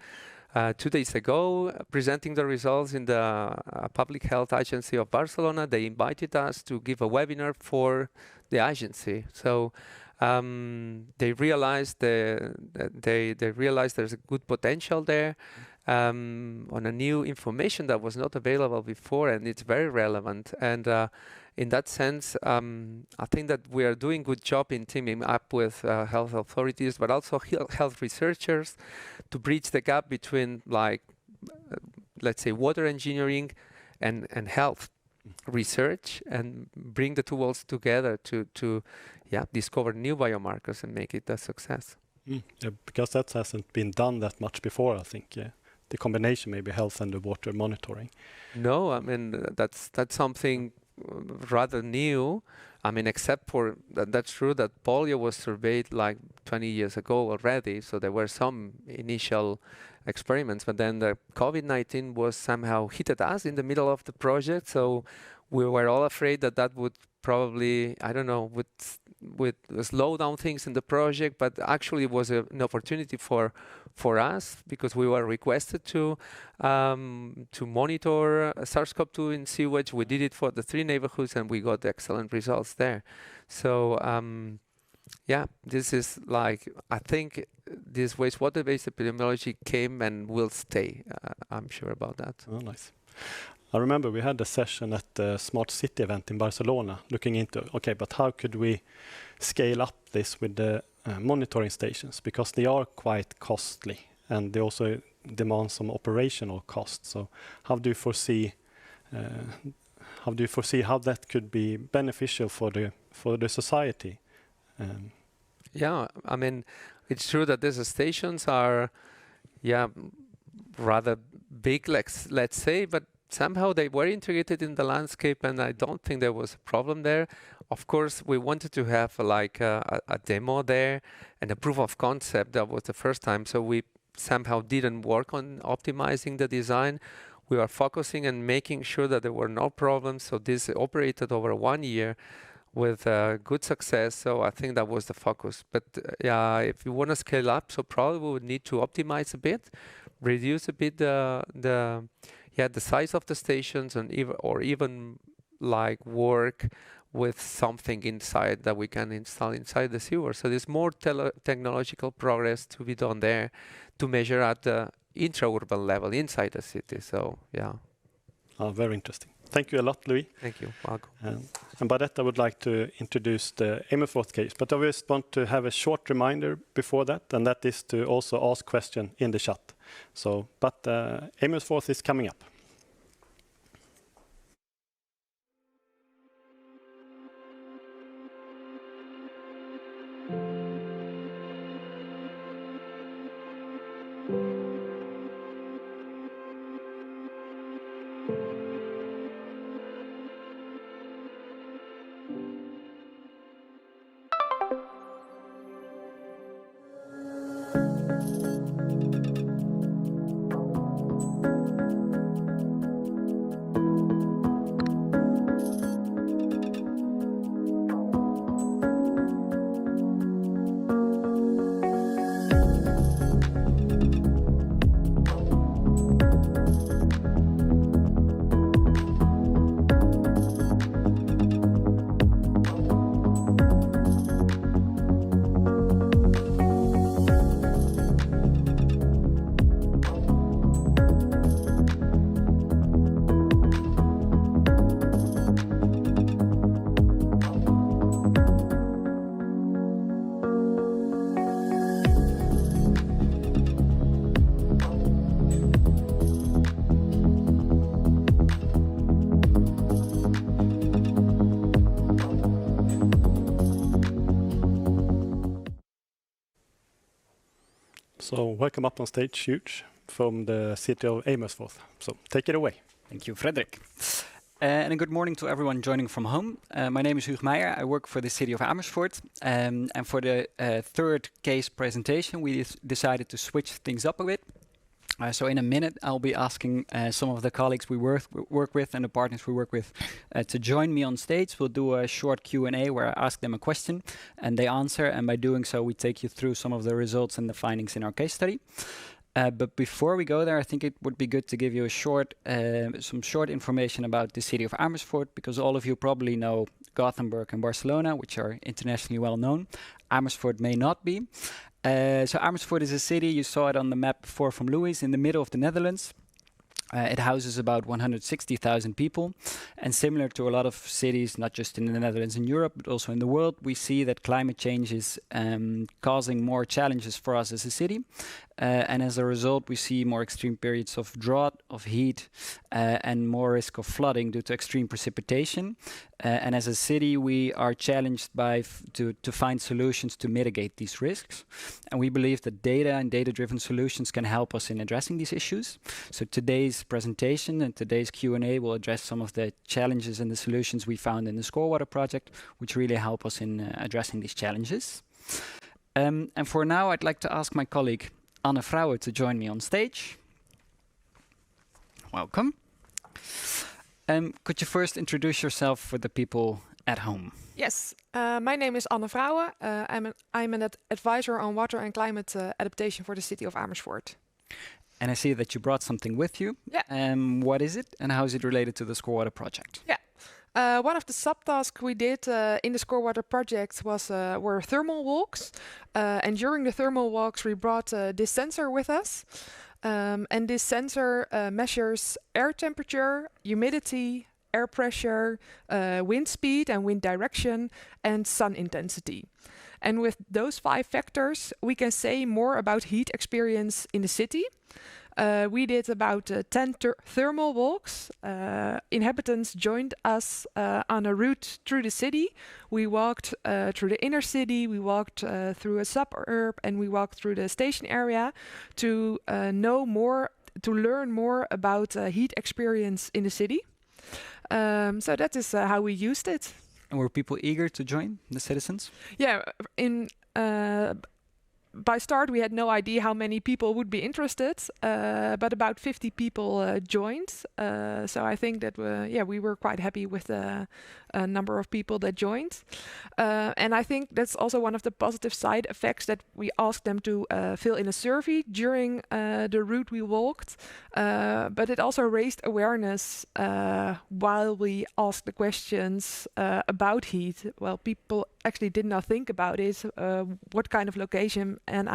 2 days ago presenting the results in the Public Health Agency of Barcelona. They invited us to give a webinar for the agency. So they realized they realized there's a good potential there on a new information that was not available before, and it's very relevant. And in that sense, I think that we are doing a good job in teaming up with health authorities, but also health researchers, to bridge the gap between, like, let's say, water engineering and health research, and bring the two worlds together to discover new biomarkers and make it a success. Yeah, because that hasn't been done that much before, I think. Yeah. The combination, maybe health and the water monitoring. No, I mean, that's something rather new. I mean, except for that's true that polio was surveyed like 20 years ago already, so there were some initial experiments, but then the COVID-19 was somehow hit at us in the middle of the project, so we were all afraid that that would probably, I don't know, would slow down things in the project, but actually it was an opportunity for us, because we were requested to monitor SARS-CoV-2 in sewage. We did it for the 3 neighborhoods, and we got excellent results there. So this is like, I think this wastewater-based epidemiology came and will stay. I'm sure about that. Oh, nice. I remember we had a session at the Smart City event in Barcelona looking into, okay, but how could we scale up this with the monitoring stations, because they are quite costly and they also demand some operational costs. So how do you foresee how that could be beneficial for the society? Yeah, I mean, it's true that these stations are, rather big, let's say, but somehow they were integrated in the landscape, and I don't think there was a problem there. Of course, we wanted to have like a demo there and a proof of concept. That was the first time, so we somehow didn't work on optimizing the design. We were focusing and making sure that there were no problems. So this operated over 1 year with good success. So I think that was the focus. But if you want to scale up, so probably we would need to optimize a bit, reduce a bit the size of the stations, and even like work with something inside that we can install inside the sewer. So there's more technological progress to be done there to measure at the intra-urban level inside the city. So very interesting. Thank you a lot, Louis. Thank you, Marco. And by that, I would like to introduce the Amersfoort case. But I just want to have a short reminder before that, and that is to also ask questions in the chat. So, but Amersfoort is coming up. So welcome up on stage, Huge, from the city of Amersfoort. So take it away. Thank you, Fredrik. And a good morning to everyone joining from home. My name is Hugo Meijer. I work for the city of Amersfoort. And for the third case presentation, we decided to switch things up a bit. So in a minute, I'll be asking some of the colleagues we work with and the partners we work with to join me on stage. We'll do a short Q&A where I ask them a question and they answer. And by doing so, we take you through some of the results and the findings in our case study. But before we go there, I think it would be good to give you some short information about the city of Amersfoort, because all of you probably know Gothenburg and Barcelona, which are internationally well known. Amersfoort may not be. So Amersfoort is a city, you saw it on the map before from Louis, in the middle of the Netherlands. It houses about 160,000 people. And similar to a lot of cities, not just in the Netherlands and Europe, but also in the world, we see that climate change is causing more challenges for us as a city. And as a result, we see more extreme periods of drought, of heat, and more risk of flooding due to extreme precipitation. And as a city, we are challenged to find solutions to mitigate these risks. And we believe that data and data-driven solutions can help us in addressing these issues. So today's presentation and today's Q&A will address some of the challenges and the solutions we found in the Scorewater project, which really help us in addressing these challenges. And for now, I'd like to ask my colleague, Anne Vrouwen, to join me on stage. Welcome. Could you first introduce yourself for the people at home? Yes, my name is Anne Vrouwen. I'm an advisor on water and climate adaptation for the city of Amersfoort. And I see that you brought something with you. Yeah. What is it and how is it related to the Scorewater project? Yeah. One of the subtasks we did in the Scorewater project were thermal walks. And during the thermal walks, we brought this sensor with us. And this sensor measures air temperature, humidity, air pressure, wind speed and wind direction, and sun intensity. And with those 5 factors, we can say more about heat experience in the city. We did about 10 thermal walks. Inhabitants joined us on a route through the city. We walked through the inner city, we walked through a suburb, and we walked through the station area to learn more about heat experience in the city. So that is how we used it. And were people eager to join, the citizens? Yeah, by start, we had no idea how many people would be interested, but about 50 people joined. So I think that we were quite happy with the number of people that joined. And I think that's also one of the positive side effects, that we asked them to fill in a survey during the route we walked. But it also raised awareness while we asked the questions about heat. Well, people actually did not think about it. What kind of location am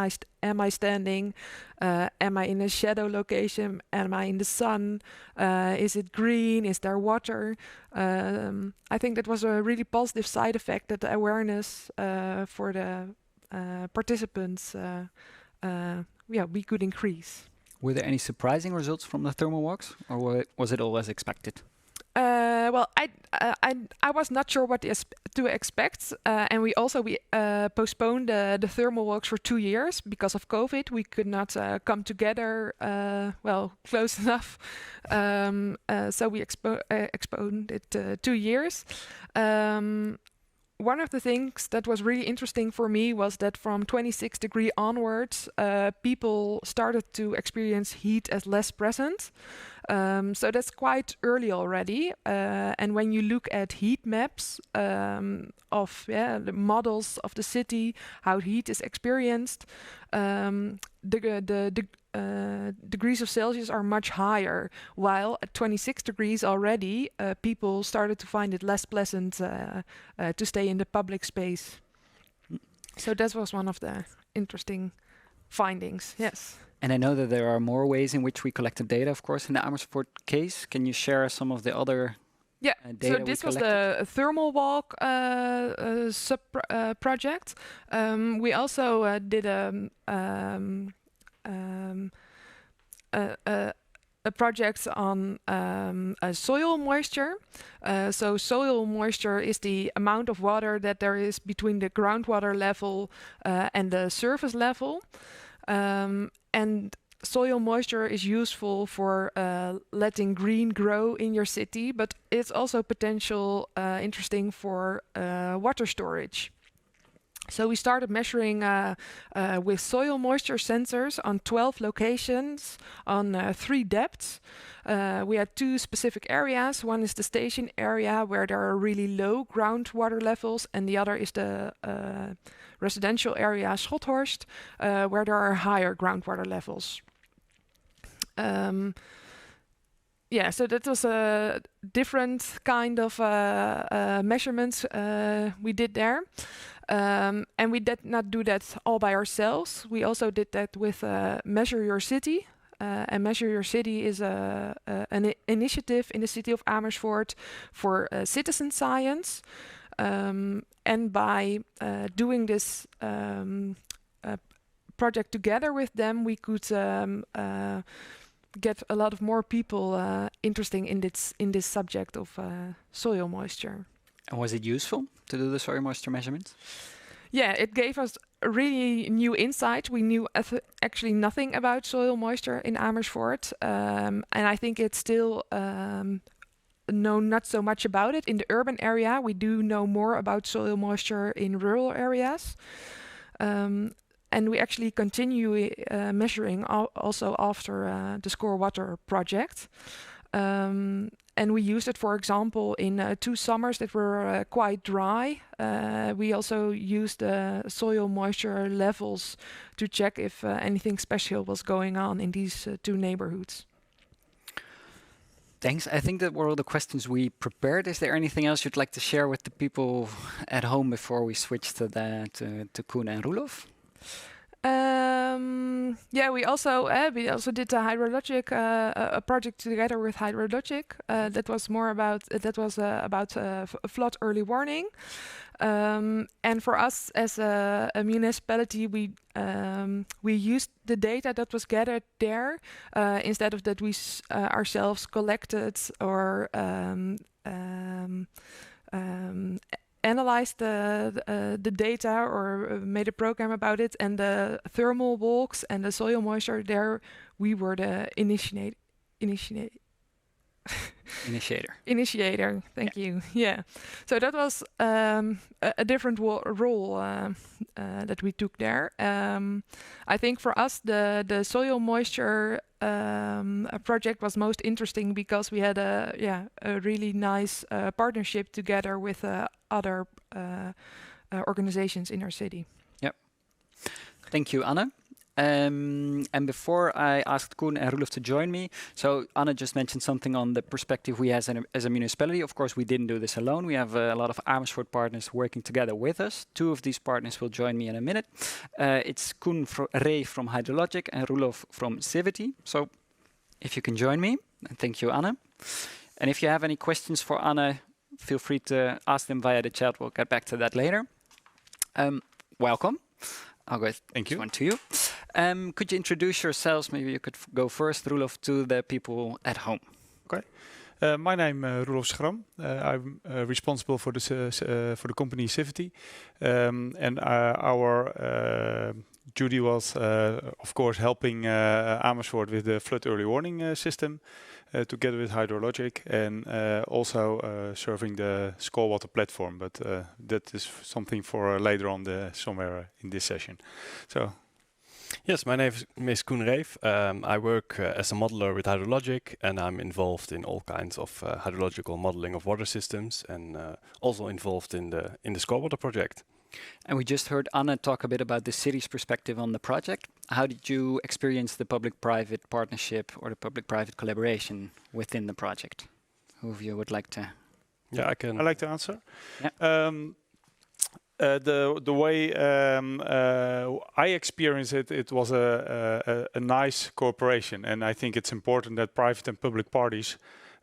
I standing? Am I in a shadow location? Am I in the sun? Is it green? Is there water? I think that was a really positive side effect, that the awareness for the participants we could increase. Were there any surprising results from the thermal walks, or was it all as expected? Well, I was not sure what to expect, and we postponed the thermal walks for 2 years because of COVID. We could not come together close enough, so we postponed it 2 years. One of the things that was really interesting for me was that from 26 degrees onwards, people started to experience heat as less present. So that's quite early already. And when you look at heat maps of the models of the city, how heat is experienced, the degrees of Celsius are much higher, while at 26 degrees already, people started to find it less pleasant to stay in the public space. So that was one of the interesting findings, yes. And I know that there are more ways in which we collected data, of course, in the Amersfoort case. Can you share some of the other data? So this was the thermal walk project. We also did a project on soil moisture. So soil moisture is the amount of water that there is between the groundwater level and the surface level. And soil moisture is useful for letting green grow in your city, but it's also potential interesting for water storage. So we started measuring with soil moisture sensors on 12 locations on 3 depths. We had 2 specific areas. One is the station area where there are really low groundwater levels, and the other is the residential area Schothorst, where there are higher groundwater levels. Yeah, so that was a different kind of measurements we did there. And we did not do that all by ourselves. We also did that with Measure Your City. And Measure Your City is an initiative in the city of Amersfoort for citizen science. And by doing this project together with them, we could get a lot of more people interested in this subject of soil moisture. And was it useful to do the soil moisture measurements? Yeah, it gave us a really new insight. We knew actually nothing about soil moisture in Amersfoort, and I think it's still know not so much about it in the urban area. We do know more about soil moisture in rural areas. And we actually continue measuring also after the Scorewater project. And we used it, for example, in 2 summers that were quite dry. We also used soil moisture levels to check if anything special was going on in these 2 neighborhoods. Thanks. I think that were all the questions we prepared. Is there anything else you'd like to share with the people at home before we switch to Koen and Roelof? Yeah, we also did a hydrologic a project together with Hydrologic. That was more about flood early warning. And for us as a municipality, we used the data that was gathered there instead of that we ourselves collected or analyzed the data or made a program about it, and the thermal walks and the soil moisture there, we were the initiator. Thank you. Yeah. So that was a different role that we took there. I think for us the soil moisture project was most interesting because we had a really nice partnership together with other organizations in our city. Yep. Thank you, Anne. And before I asked Koen and Roelof to join me, so Anna just mentioned something on the perspective we have as a municipality. Of course, we didn't do this alone. We have a lot of Amersfoort partners working together with us. 2 of these partners will join me in a minute. It's Koen Ree from Hydrologic and Roelof from Civity. So if you can join me, and thank you, Anna. And if you have any questions for Anna, feel free to ask them via the chat. We'll get back to that later. Welcome. I'll go Thank you. One to you. Could you introduce yourselves? Maybe you could go first, Roelof, to the people at home. Okay. My name is Roelof Schram. I'm responsible for the company Civity, and our duty was, of course, helping Amersfoort with the flood early warning system, together with Hydrologic, and also serving the Scorewater platform. But that is something for later on somewhere in this session. So. Yes, my name is Koen Reef. I work as a modeler with Hydrologic, and I'm involved in all kinds of hydrological modeling of water systems, and also involved in the Scorewater project. And we just heard Anna talk a bit about the city's perspective on the project. How did you experience the public-private partnership or the public-private collaboration within the project? Who of you would like to? Yeah, I like to answer. Yeah. The way I experienced it was a nice cooperation, and I think it's important that private and public parties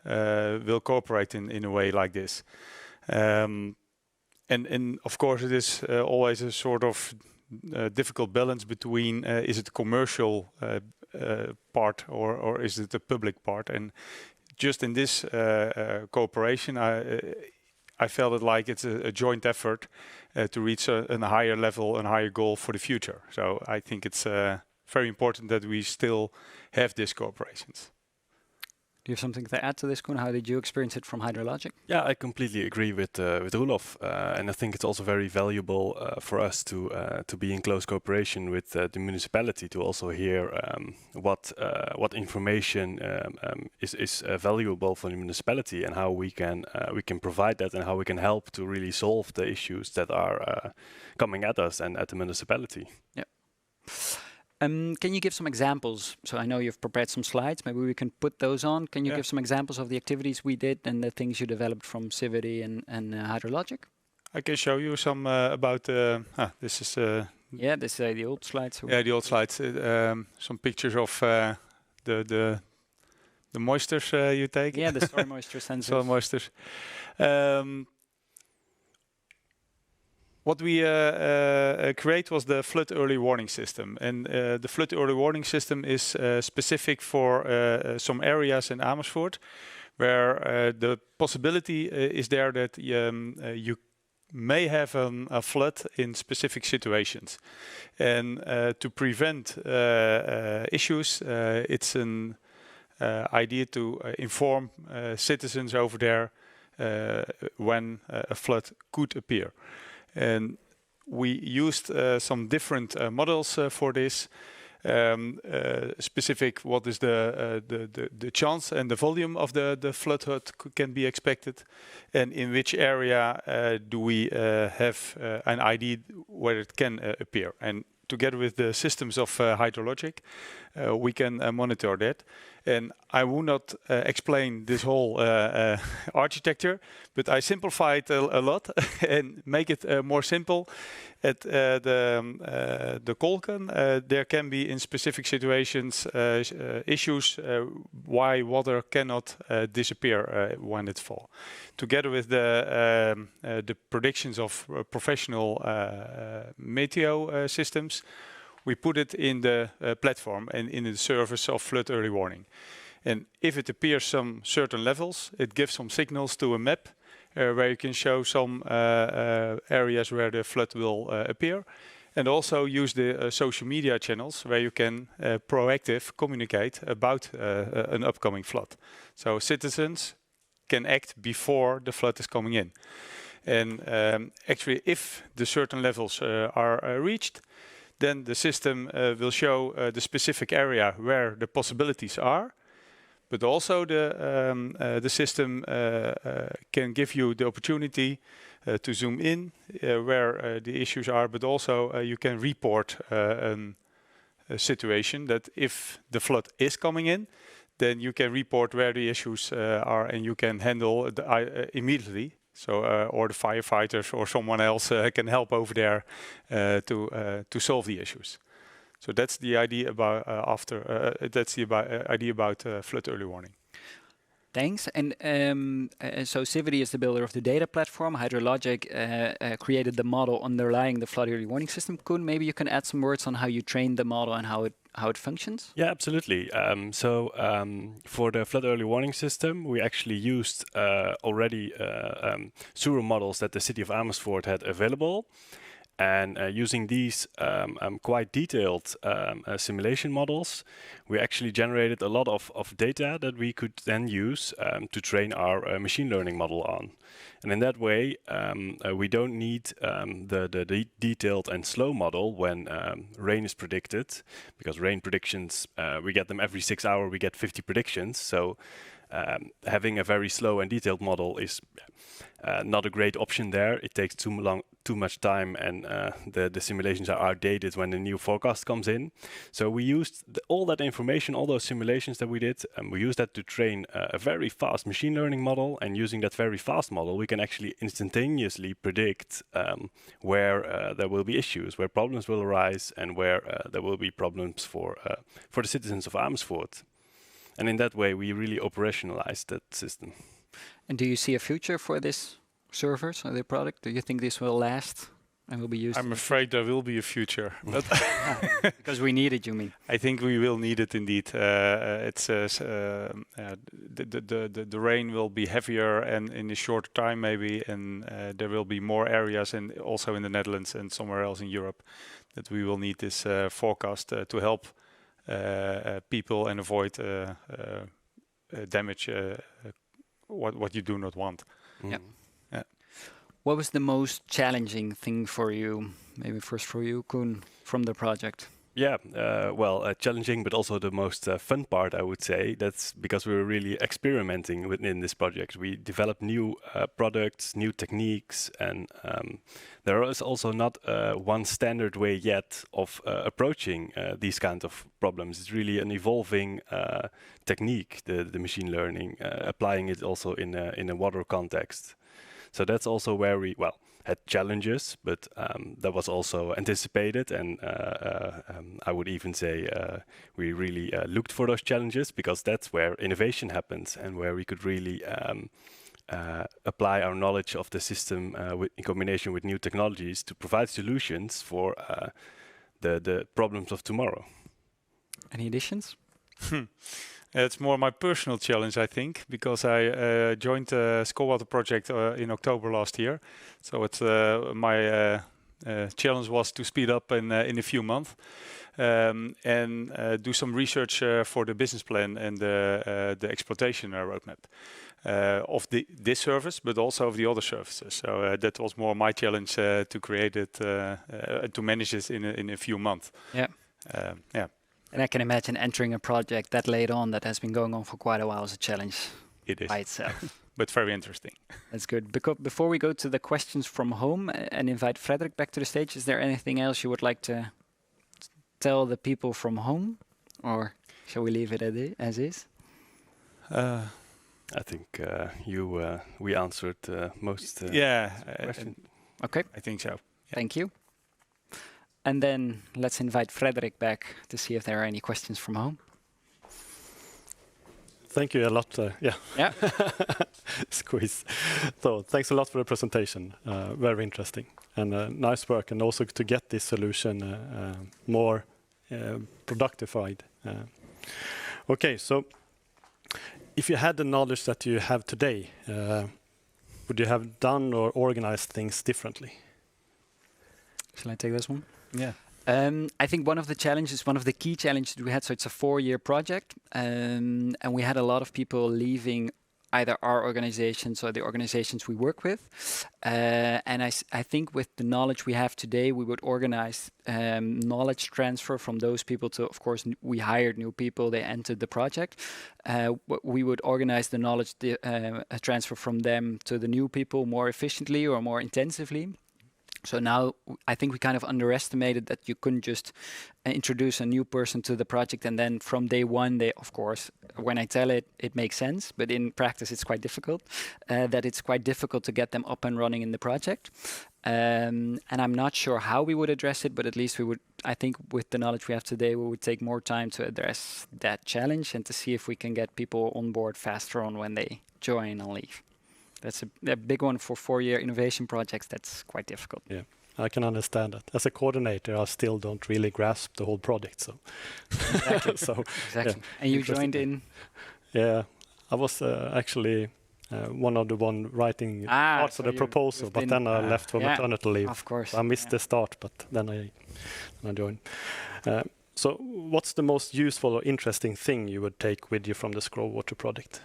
will cooperate in a way like this. And of course, it is always a sort of difficult balance between is it commercial part or is it a public part? And just in this cooperation, I felt it like it's a joint effort to reach a higher level and higher goal for the future. So I think it's very important that we still have these cooperations. Do you have something to add to this, Koen? How did you experience it from hydrologic? Yeah, I completely agree with Roelof, and I think it's also very valuable for us to be in close cooperation with the municipality to also hear what information is valuable for the municipality and how we can provide that and how we can help to really solve the issues that are coming at us and at the municipality. Yeah. Can you give some examples? So I know you've prepared some slides. Maybe we can put those on. Can you give some examples of the activities we did and the things you developed from Civity and Hydrologic? I can show you some about. This is. Yeah, this is the old slides. Yeah, the old slides. Some pictures of the moistures you take. Yeah, the soil moisture sensors. Soil moistures. What we create was the flood early warning system, and the flood early warning system is specific for some areas in Amersfoort, where the possibility is there that you may have a flood in specific situations, and to prevent issues, it's an idea to inform citizens over there when a flood could appear. And we used some different models for this. Specific, what is the chance and the volume of the flood that can be expected, and in which area do we have an idea where it can appear. And together with the systems of hydrologic, we can monitor that. And I will not explain this whole architecture, but I simplify it a lot and make it more simple. At the Kolken, there can be in specific situations issues why water cannot disappear when it falls. Together with the predictions of professional meteo systems, we put it in the platform and in the service of flood early warning. And if it appears some certain levels, it gives some signals to a map where you can show some areas where the flood will appear. And also use the social media channels where you can proactive communicate about an upcoming flood. So citizens can act before the flood is coming in. And actually, if the certain levels are reached, then the system will show the specific area where the possibilities are, but also the system can give you the opportunity to zoom in where the issues are, but also you can report a situation that if the flood is coming in, then you can report where the issues are and you can handle it immediately. So, or the firefighters or someone else can help over there to solve the issues. So that's the idea about idea about flood early warning. Thanks. And so Civity is the builder of the data platform. Hydrologic created the model underlying the flood early warning system. Koen, maybe you can add some words on how you trained the model and how it functions? Yeah, absolutely. For the flood early warning system, we actually used already sewer models that the city of Amersfoort had available. And using these quite detailed simulation models, we actually generated a lot of data that we could then use to train our machine learning model on. And in that way, we don't need the detailed and slow model when rain is predicted, because rain predictions, we get them every 6 hours, we get 50 predictions. So having a very slow and detailed model is not a great option there. It takes too much time, and the simulations are outdated when the new forecast comes in. So we used all that information, all those simulations that we did, and we used that to train a very fast machine learning model. And using that very fast model, we can actually instantaneously predict where there will be issues, where problems will arise, and where there will be problems for the citizens of Amersfoort. And in that way, we really operationalized that system. And do you see a future for this servers or the product? Do you think this will last and will be used? I'm afraid there will be a future, but because we need it, you mean? I think we will need it indeed. The rain will be heavier and in a shorter time maybe, and there will be more areas, and also in the Netherlands and somewhere else in Europe, that we will need this forecast to help people and avoid damage what you do not want. Yeah. Yeah. What was the most challenging thing for you? Maybe first for you, Koen, from the project. Yeah, well, challenging, but also the most fun part, I would say. That's because we were really experimenting within this project. We developed new products, new techniques, and there is also not one standard way yet of approaching these kinds of problems. It's really an evolving technique, the machine learning, applying it also in a water context. So that's also where we, well, had challenges, but that was also anticipated, and I would even say we really looked for those challenges, because that's where innovation happens and where we could really apply our knowledge of the system in combination with new technologies to provide solutions for the problems of tomorrow. Any additions? It's more my personal challenge, I think, because I joined the Scorewater project in October last year. So it's my challenge was to speed up in a few months and do some research for the business plan and the exploitation roadmap of this service, but also of the other services. So that was more my challenge to create it, to manage this in a few months. Yeah. Yeah. And I can imagine entering a project that late on that has been going on for quite a while is a challenge It is, by itself. but very interesting. That's good. Before we go to the questions from home and invite Fredrik back to the stage, is there anything else you would like to tell the people from home? Or shall we leave it as is? I think we answered most questions. Okay. I think so. Yeah. Thank you. And then let's invite Fredrik back to see if there are any questions from home. Thank you a lot. Yeah. Squeeze. So thanks a lot for the presentation. Very interesting and nice work, and also to get this solution more productified. Okay, so if you had the knowledge that you have today, would you have done or organized things differently? Shall I take this one? Yeah. I think one of the key challenges we had, so it's a 4-year project, and we had a lot of people leaving either our organizations or the organizations we work with. And I think with the knowledge we have today, we would organize knowledge transfer from those people to, of course, we hired new people, they entered the project. We would organize the knowledge transfer from them to the new people more efficiently or more intensively. So now I think we kind of underestimated that you couldn't just introduce a new person to the project and then from day one, they, of course, when I tell it, it makes sense, but in practice it's quite difficult, that it's quite difficult to get them up and running in the project. And I'm not sure how we would address it, but at least we would, I think with the knowledge we have today, we would take more time to address that challenge and to see if we can get people on board faster on when they join and leave. That's a big one for 4-year innovation projects. That's quite difficult. Yeah, I can understand that. As a coordinator, I still don't really grasp the whole project. So, exactly. Exactly. Yeah, and you joined in? Yeah, I was actually one of the one writing parts of the proposal, but then I left for maternity leave. Of course. So I missed the start, but then I joined. So what's the most useful or interesting thing you would take with you from the Scorewater project?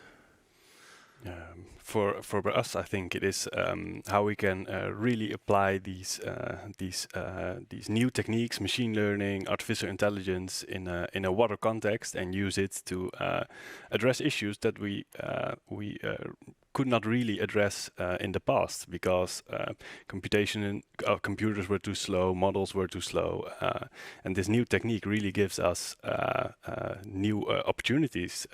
For us, I think it is how we can really apply these new techniques, machine learning, artificial intelligence in a water context, and use it to address issues that we could not really address in the past, because computers were too slow, models were too slow, and this new technique really gives us new opportunities.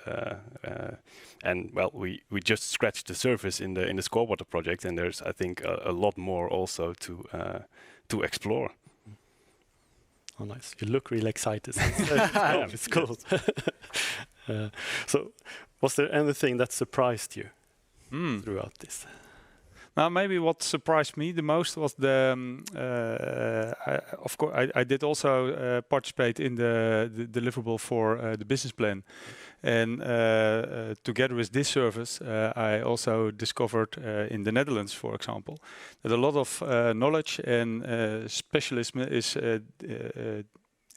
And well, we just scratched the surface in the Scorewater project, and there's, I think, a lot more also to explore. Oh, nice! You look really excited. It's cool. So, was there anything that surprised you throughout this? Now, maybe what surprised me the most was of course, I did also participate in the deliverable for the business plan. And together with this service, I also discovered in the Netherlands, for example, that a lot of knowledge and specialism is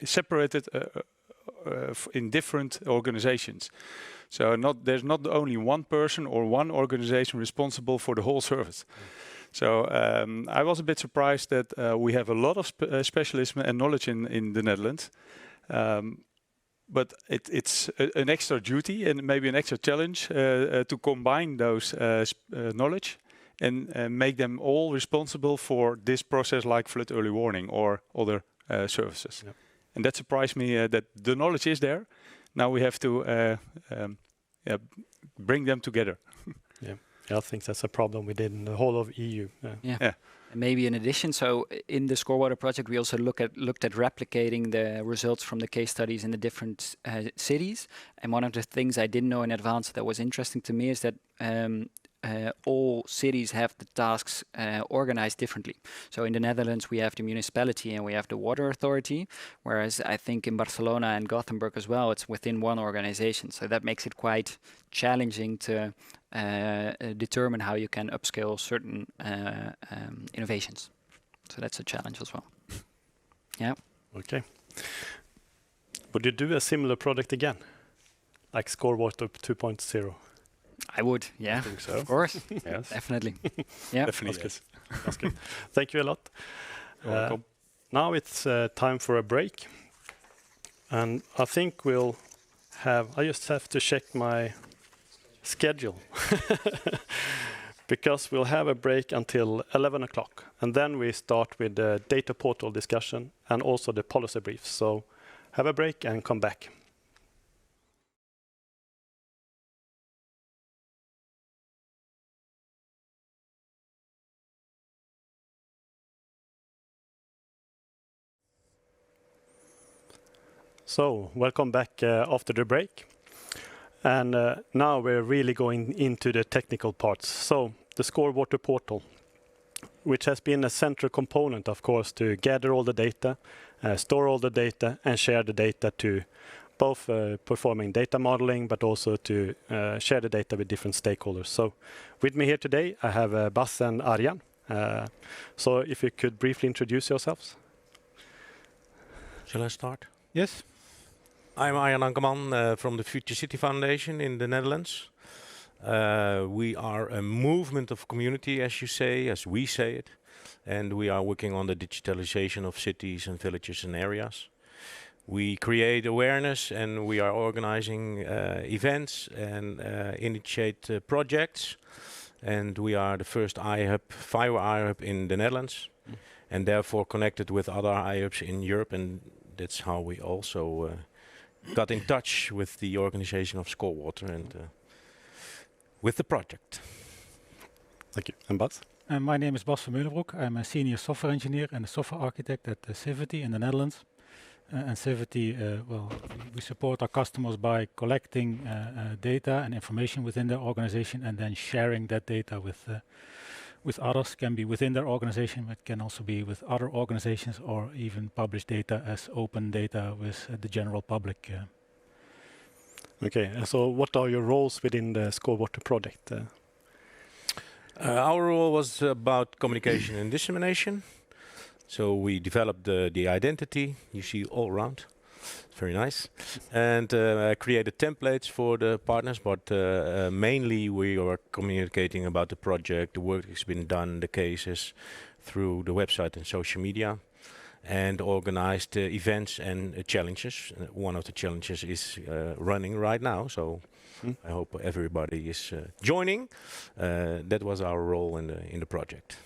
separated in different organizations. So there's not only one person or one organization responsible for the whole service. So I was a bit surprised that we have a lot of specialism and knowledge in the Netherlands. But it's an extra duty and maybe an extra challenge to combine those knowledge and make them all responsible for this process like flood early warning or other services. Yep. And that surprised me that the knowledge is there. Now we have to bring them together. Yeah, I think that's a problem within the whole of EU. Yeah. And maybe in addition, so in the Scorewater project, we also looked at replicating the results from the case studies in the different cities. And one of the things I didn't know in advance that was interesting to me is that all cities have the tasks organized differently. So in the Netherlands, we have the municipality and we have the water authority, whereas I think in Barcelona and Gothenburg as well, it's within one organization. So that makes it quite challenging to determine how you can upscale certain innovations. So that's a challenge as well. Yeah. Okay. Would you do a similar project again, like Scorewater 2.0? I would, yeah. I think so. Of course. Yes. Definitely. Yeah. Definitely. That's good. That's good. Thank you a lot. Welcome. Now it's time for a break. And I think we'll I just have to check my schedule. Because we'll have a break until 11 o'clock. And then we start with the data portal discussion and also the policy briefs. So have a break and come back. So, welcome back after the break. And now we're really going into the technical parts. So, the Scorewater portal, which has been a central component, of course, to gather all the data, store all the data, and share the data to both performing data modeling, but also to share the data with different stakeholders. So, with me here today, I have Bas and Arjan. So, if you could briefly introduce yourselves. Shall I start? Yes. I'm Arjan Ankerman from the Future City Foundation in the Netherlands. We are a movement of community, as you say, as we say it. And we are working on the digitalization of cities and villages and areas. We create awareness and we are organizing events and initiate projects. And we are the first fiber iHub in the Netherlands. And therefore connected with other iHubs in Europe. And that's how we also got in touch with the organization of Scorewater and with the project. Thank you. And Bas? My name is Bas van Meulenbroek. I'm a senior software engineer and a software architect at Civity in the Netherlands. And Civity, we support our customers by collecting data and information within their organization and then sharing that data with others. Can be within their organization, but can also be with other organizations or even publish data as open data with the general public. Okay, so what are your roles within the Scorewater project? Our role was about communication and dissemination. So we developed the identity, you see all around, very nice, and created templates for the partners, but mainly we are communicating about the project, the work that's been done, the cases, through the website and social media, and organized events and challenges. One of the challenges is running right now, so I hope everybody is joining. That was our role in the project.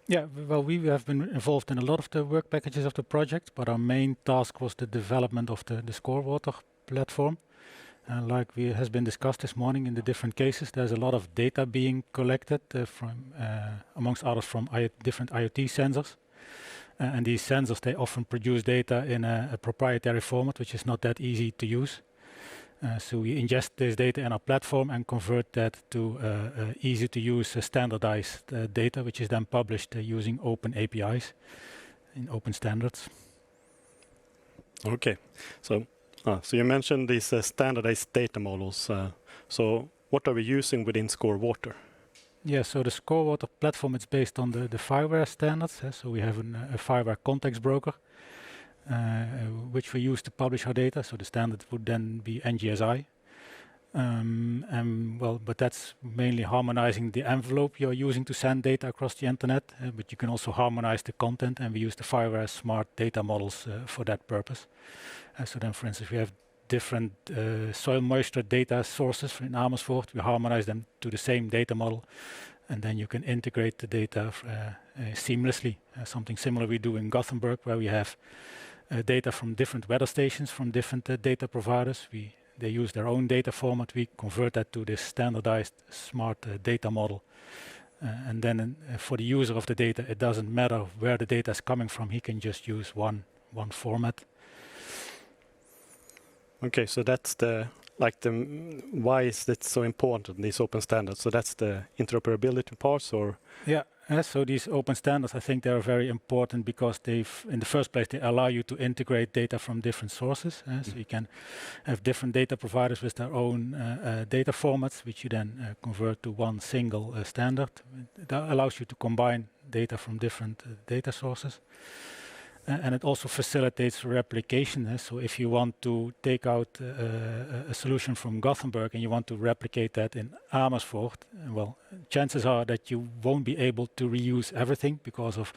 Yeah, well, we have been involved in a lot of the work packages of the project, but our main task was the development of the Scorewater platform. Like has been discussed this morning in the different cases, there's a lot of data being collected from, amongst others, from different IoT sensors. And these sensors, they often produce data in a proprietary format, which is not that easy to use. So we ingest this data in our platform and convert that to easy to use standardized data, which is then published using open APIs in open standards. Okay, so you mentioned these standardized data models. So what are we using within Scorewater? Yeah, so the Scorewater platform is based on the fireware standards. So we have a fireware context broker. which we use to publish our data. So the standard would then be NGSI. But that's mainly harmonizing the envelope you're using to send data across the internet. But you can also harmonize the content, and we use the FireWare smart data models for that purpose. So then, for instance, we have different soil moisture data sources in Amersfoort. We harmonize them to the same data model, and then you can integrate the data seamlessly. Something similar we do in Gothenburg, where we have data from different weather stations, from different data providers. They use their own data format. We convert that to this standardized smart data model. And then for the user of the data, it doesn't matter where the data is coming from. He can just use one format. Okay, so that's why is it so important, these open standards? So that's the interoperability parts, or? Yeah, so these open standards, I think they are very important because in the first place, they allow you to integrate data from different sources. So you can have different data providers with their own data formats, which you then convert to one single standard. That allows you to combine data from different data sources. And it also facilitates replication. So if you want to take out a solution from Gothenburg and you want to replicate that in Amersfoort, well, chances are that you won't be able to reuse everything because of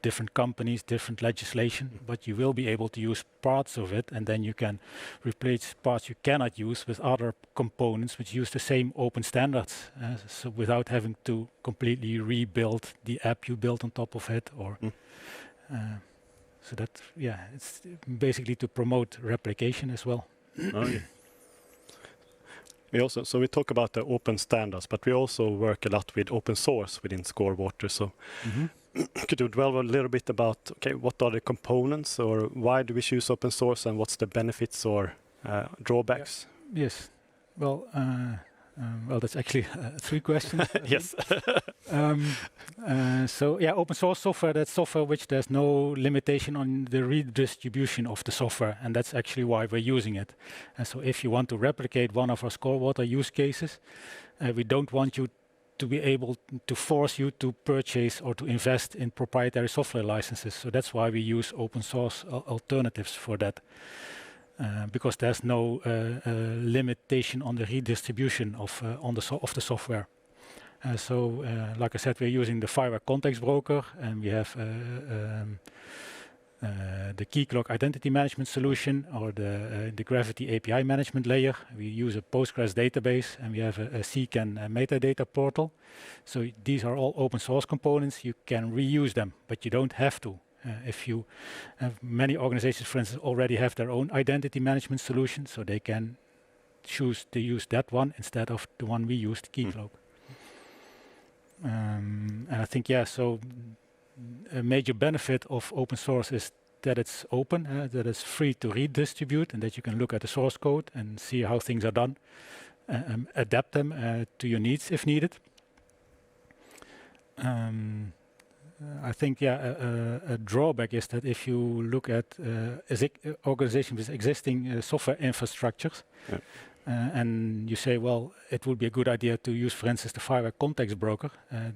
different companies, different legislation, but you will be able to use parts of it, and then you can replace parts you cannot use with other components which use the same open standards. So without having to completely rebuild the app you built on top of it, or so that, it's basically to promote replication as well. Okay. We talk about the open standards, but we also work a lot with open source within Scorewater. So could you delve a little bit about, what are the components, or why do we choose open source, and what's the benefits or drawbacks? Yeah. Yes. Well, that's actually 3 questions. Yes. Open source software, that's software which there's no limitation on the redistribution of the software, and that's actually why we're using it. And so if you want to replicate one of our Scorewater use cases, we don't want you to be able to force you to purchase or to invest in proprietary software licenses. So that's why we use open source alternatives for that. Because there's no limitation on the redistribution of the software. Like I said, we're using the FireWare context broker, and we have the Keycloak identity management solution, or the Gravity API management layer. We use a Postgres database, and we have a CCAN metadata portal. So these are all open source components. You can reuse them, but you don't have to. If you have many organizations, for instance, already have their own identity management solution, so they can choose to use that one instead of the one we used, Keycloak. And I think, so a major benefit of open source is that it's open, that it's free to redistribute, and that you can look at the source code and see how things are done, adapt them to your needs if needed. I think, a drawback is that if you look at organizations with existing software infrastructures, and you say, well, it would be a good idea to use, for instance, the FireWare context broker,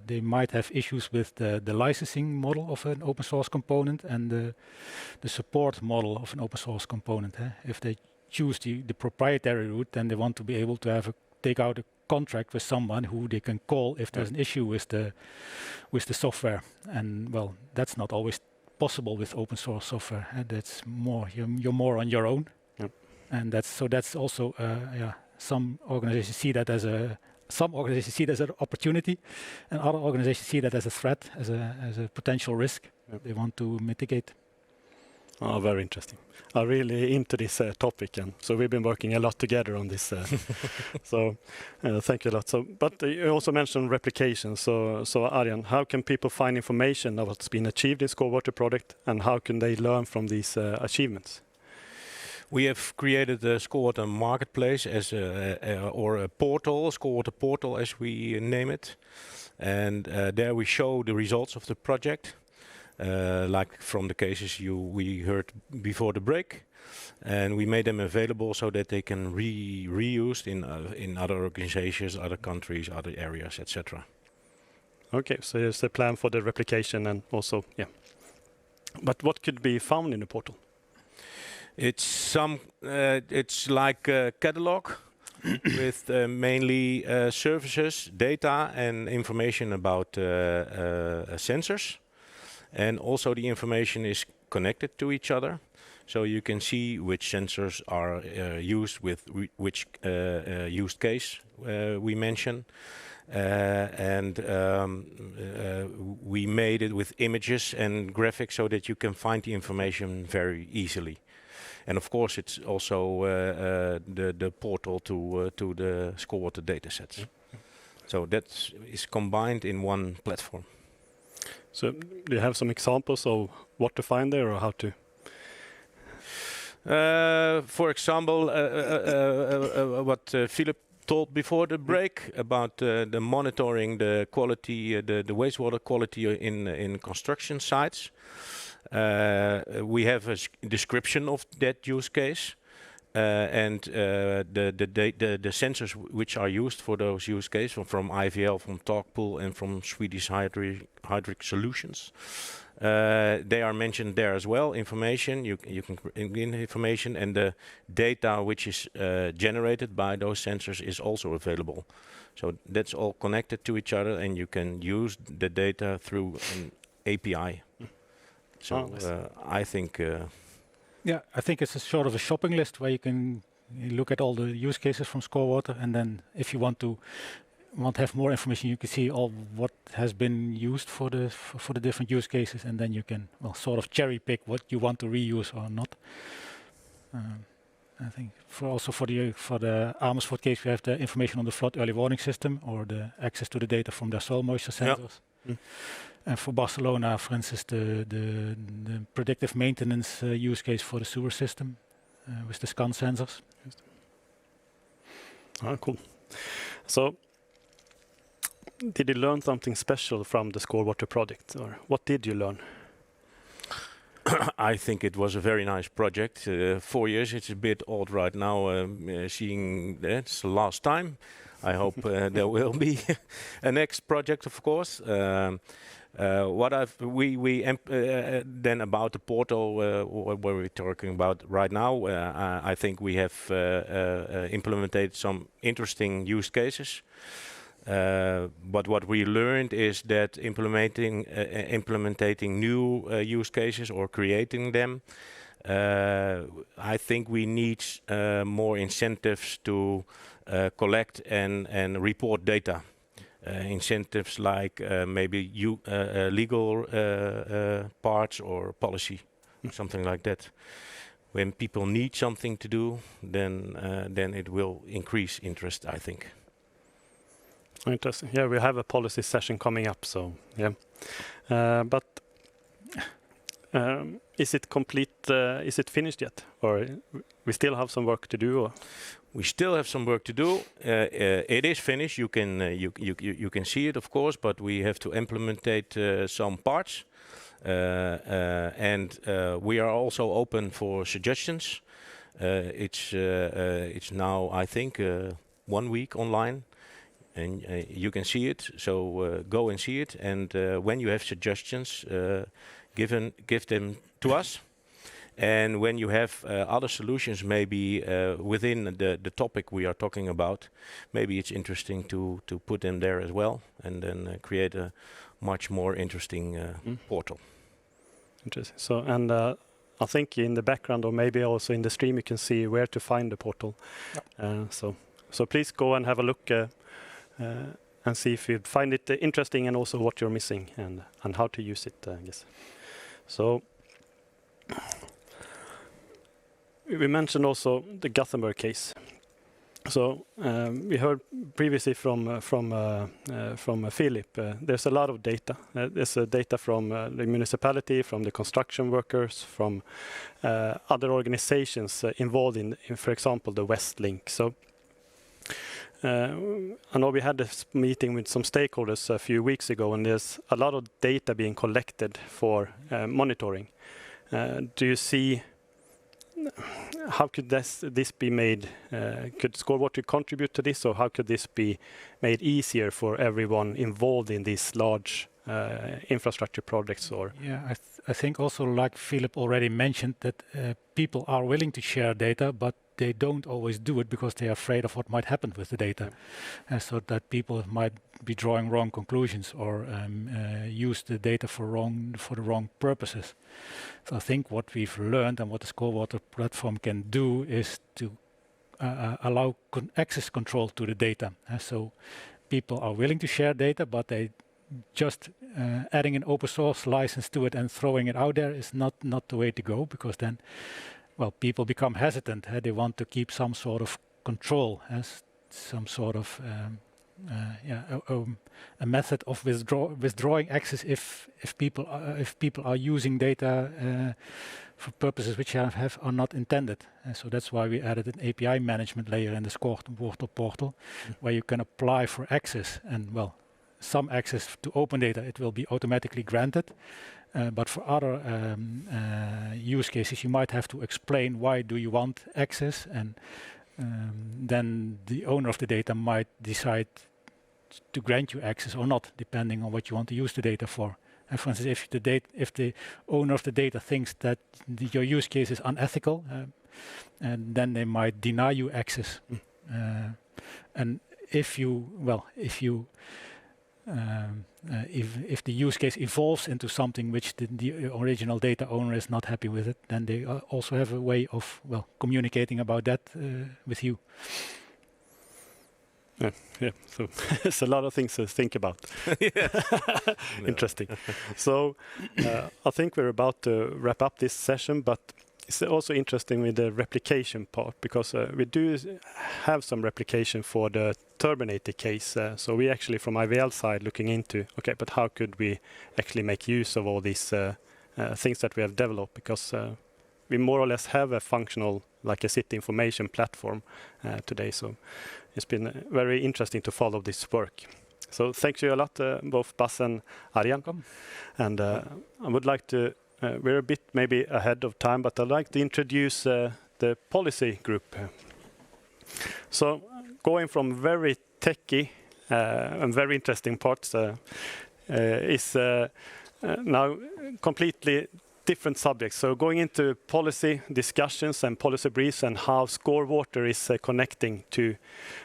they might have issues with the licensing model of an open source component and the support model of an open source component. If they choose the proprietary route, then they want to be able to take out a contract with someone who they can call if there's an issue with the software, and well, that's not always possible with open source software. That's more you're more on your own, and that's also some organizations see that as an opportunity, and other organizations see that as a threat, as a potential risk. They want to mitigate. Oh, very interesting. I'm really into this topic, and so we've been working a lot together on this. So thank you a lot. But you also mentioned replication. So Arjan, how can people find information of what's been achieved in Scorewater product, and how can they learn from these achievements? We have created the Scorewater marketplace as a portal, Scorewater portal as we name it, and there we show the results of the project. Like from the cases we heard before the break, and we made them available so that they can reused in other organizations, other countries, other areas, etc. Okay, so there's the plan for the replication, and also, But what could be found in the portal? It's like a catalog with mainly services, data, and information about sensors. And also the information is connected to each other. So you can see which sensors are used with which use case we mention. We made it with images and graphics so that you can find the information very easily. And of course, it's also the portal to the Scorewater datasets. So that is combined in one platform. So do you have some examples of what to find there or how to? For example, what Philip told before the break about the monitoring the quality, the wastewater quality in construction sites. We have a description of that use case, and the sensors which are used for those use cases from IVL, from Talkpool, and from Swedish Hydric Solutions. They are mentioned there as well. Information you can in information, and the data which is generated by those sensors is also available. So that's all connected to each other, and you can use the data through an API. So I think. Yeah, I think it's a sort of a shopping list where you can look at all the use cases from Scorewater, and then if you want to have more information, you can see all what has been used for the different use cases, and then you can sort of cherry pick what you want to reuse or not. I think for the Amersfoort case, we have the information on the flood early warning system or the access to the data from their soil moisture sensors. Yep. And for Barcelona, for instance, the predictive maintenance use case for the sewer system with the scan sensors. Oh, cool. So, did you learn something special from the Scorewater project, or what did you learn? I think it was a very nice project. 4 years, it's a bit old right now, seeing that's the last time. I hope there will be a next project, of course. Then about the portal, what we're talking about right now, I think we have implemented some interesting use cases. But what we learned is that implementing new use cases or creating them, I think we need more incentives to collect and report data. Incentives like maybe legal parts or policy, something like that. When people need something to do, then it will increase interest, I think. Interesting. Yeah, we have a policy session coming up, so yeah. But is it complete? Is it finished yet, or we still have some work to do? Or? We still have some work to do. It is finished. You can see it, of course, but we have to implementate some parts, and we are also open for suggestions. It's now, I think, 1 week online. And you can see it, so go and see it. And when you have suggestions, give them to us. And when you have other solutions, maybe within the topic we are talking about, maybe it's interesting to put them there as well, and then create a much more interesting portal. Interesting. So, and I think in the background, or maybe also in the stream, you can see where to find the portal. Yep. So please go and have a look. And see if you find it interesting, and also what you're missing, and how to use it, I guess. So we mentioned also the Gothenburg case. So we heard previously from Philip. There's a lot of data. There's data from the municipality, from the construction workers, from other organizations involved in, for example, the West Link. So. I know we had this meeting with some stakeholders a few weeks ago, and there's a lot of data being collected for monitoring. Do you see how could this be made? Could Scorewater contribute to this, or how could this be made easier for everyone involved in these large infrastructure projects or? Yeah, I think also, like Philip already mentioned, that people are willing to share data, but they don't always do it because they are afraid of what might happen with the data. So that people might be drawing wrong conclusions or use the data for the wrong purposes. So I think what we've learned and what the Scorewater platform can do is to allow access control to the data. So people are willing to share data, but they just adding an open source license to it and throwing it out there is not the way to go, because then, well, people become hesitant. They want to keep some sort of control, as some sort of a method of withdrawing access if people are using data for purposes which are not intended. So that's why we added an API management layer in the Scorewater portal, where you can apply for access, and well, some access to open data, it will be automatically granted. But for other use cases, you might have to explain why do you want access, and then the owner of the data might decide to grant you access or not, depending on what you want to use the data for. And for instance, if the owner of the data thinks that your use case is unethical, and then they might deny you access. And if the use case evolves into something which the original data owner is not happy with it, then they also have a way of communicating about that with you. Yeah. So it's a lot of things to think about. Interesting. So I think we're about to wrap up this session, but it's also interesting with the replication part, because we do have some replication for the Terminator case. So we actually, from IVL side, looking into, okay, but how could we actually make use of all these things that we have developed? Because we more or less have a functional, like a city information platform today. So it's been very interesting to follow this work. So thank you a lot, both Bas and Arjan. And I would like to, we're a bit maybe ahead of time, but I'd like to introduce the policy group. So going from very techy and very interesting parts is now completely different subjects. So going into policy discussions and policy briefs, and how Scorewater is connecting to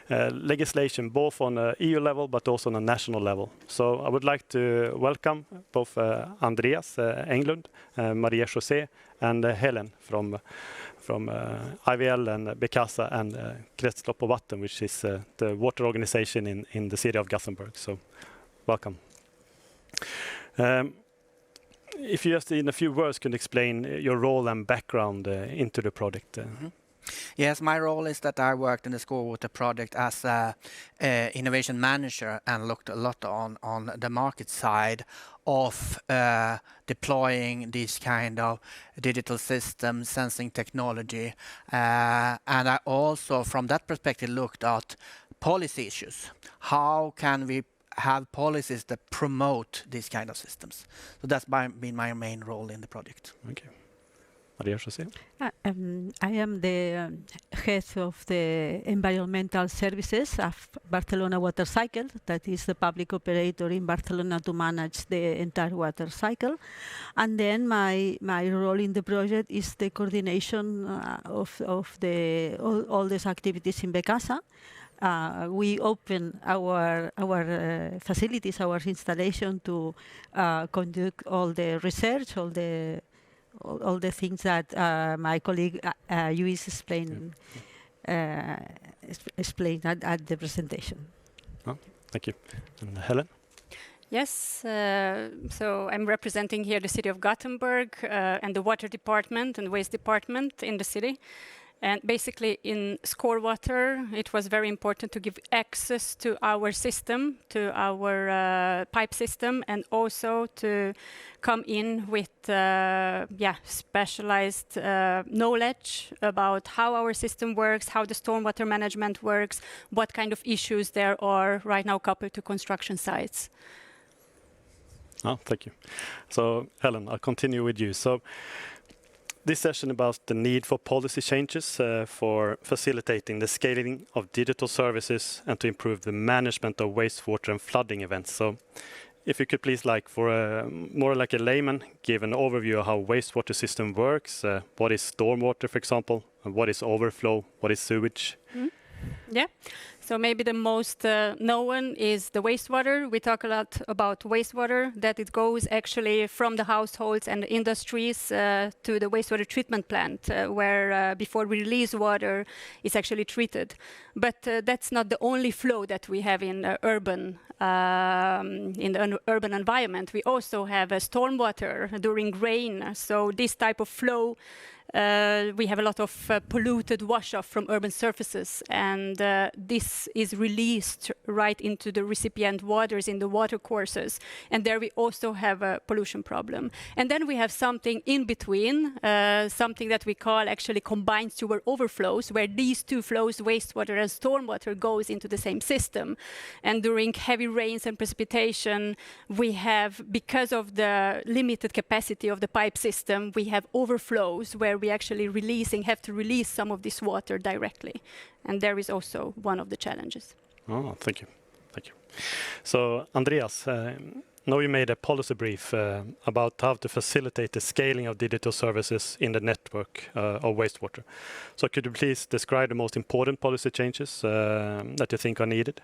legislation, both on a EU level but also on a national level. So I would like to welcome both Andreas Englund, Maria José, and Helen from IVL and Bekasa and Kretslopp och Vatten, which is the water organization in the city of Gothenburg. So welcome. If you just in a few words can explain your role and background into the project. Yes, my role is that I worked in the Scorewater project as a innovation manager and looked a lot on the market side of deploying these kind of digital systems, sensing technology. And I also, from that perspective, looked at policy issues. How can we have policies that promote these kind of systems? So that's been my main role in the project. Okay. Maria José? I am the head of the environmental services of Barcelona Water Cycle. That is the public operator in Barcelona to manage the entire water cycle. And then my role in the project is the coordination of all these activities in Bekasa. We open our facilities, our installation to conduct all the research, all the things that my colleague Luis explained at the presentation. Oh, thank you. And Helen? Yes, so I'm representing here the city of Gothenburg and the water department and waste department in the city. And basically in Scorewater, it was very important to give access to our system, to our pipe system, and also to come in with specialized knowledge about how our system works, how the stormwater management works, what kind of issues there are right now coupled to construction sites. Oh, thank you. So Helen, I'll continue with you. So this session about the need for policy changes for facilitating the scaling of digital services and to improve the management of wastewater and flooding events. So if you could please, like, for more like a layman, give an overview of how wastewater system works. What is stormwater, for example? And what is overflow? What is sewage? Yeah. So maybe the most known is the wastewater. We talk a lot about wastewater, that it goes actually from the households and the industries to the wastewater treatment plant, where before we release water, it's actually treated. But that's not the only flow that we have in the urban environment. We also have stormwater during rain. So this type of flow, we have a lot of polluted wash-off from urban surfaces, and this is released right into the recipient waters in the water courses, and there we also have a pollution problem. And then we have something in between, something that we call actually combined sewer overflows, where these two flows, wastewater and stormwater, goes into the same system. And during heavy rains and precipitation, we have, because of the limited capacity of the pipe system, we have overflows where we actually have to release some of this water directly. And there is also one of the challenges. Oh, thank you. Thank you. So, Andreas, now you made a policy brief about how to facilitate the scaling of digital services in the network of wastewater. So could you please describe the most important policy changes that you think are needed?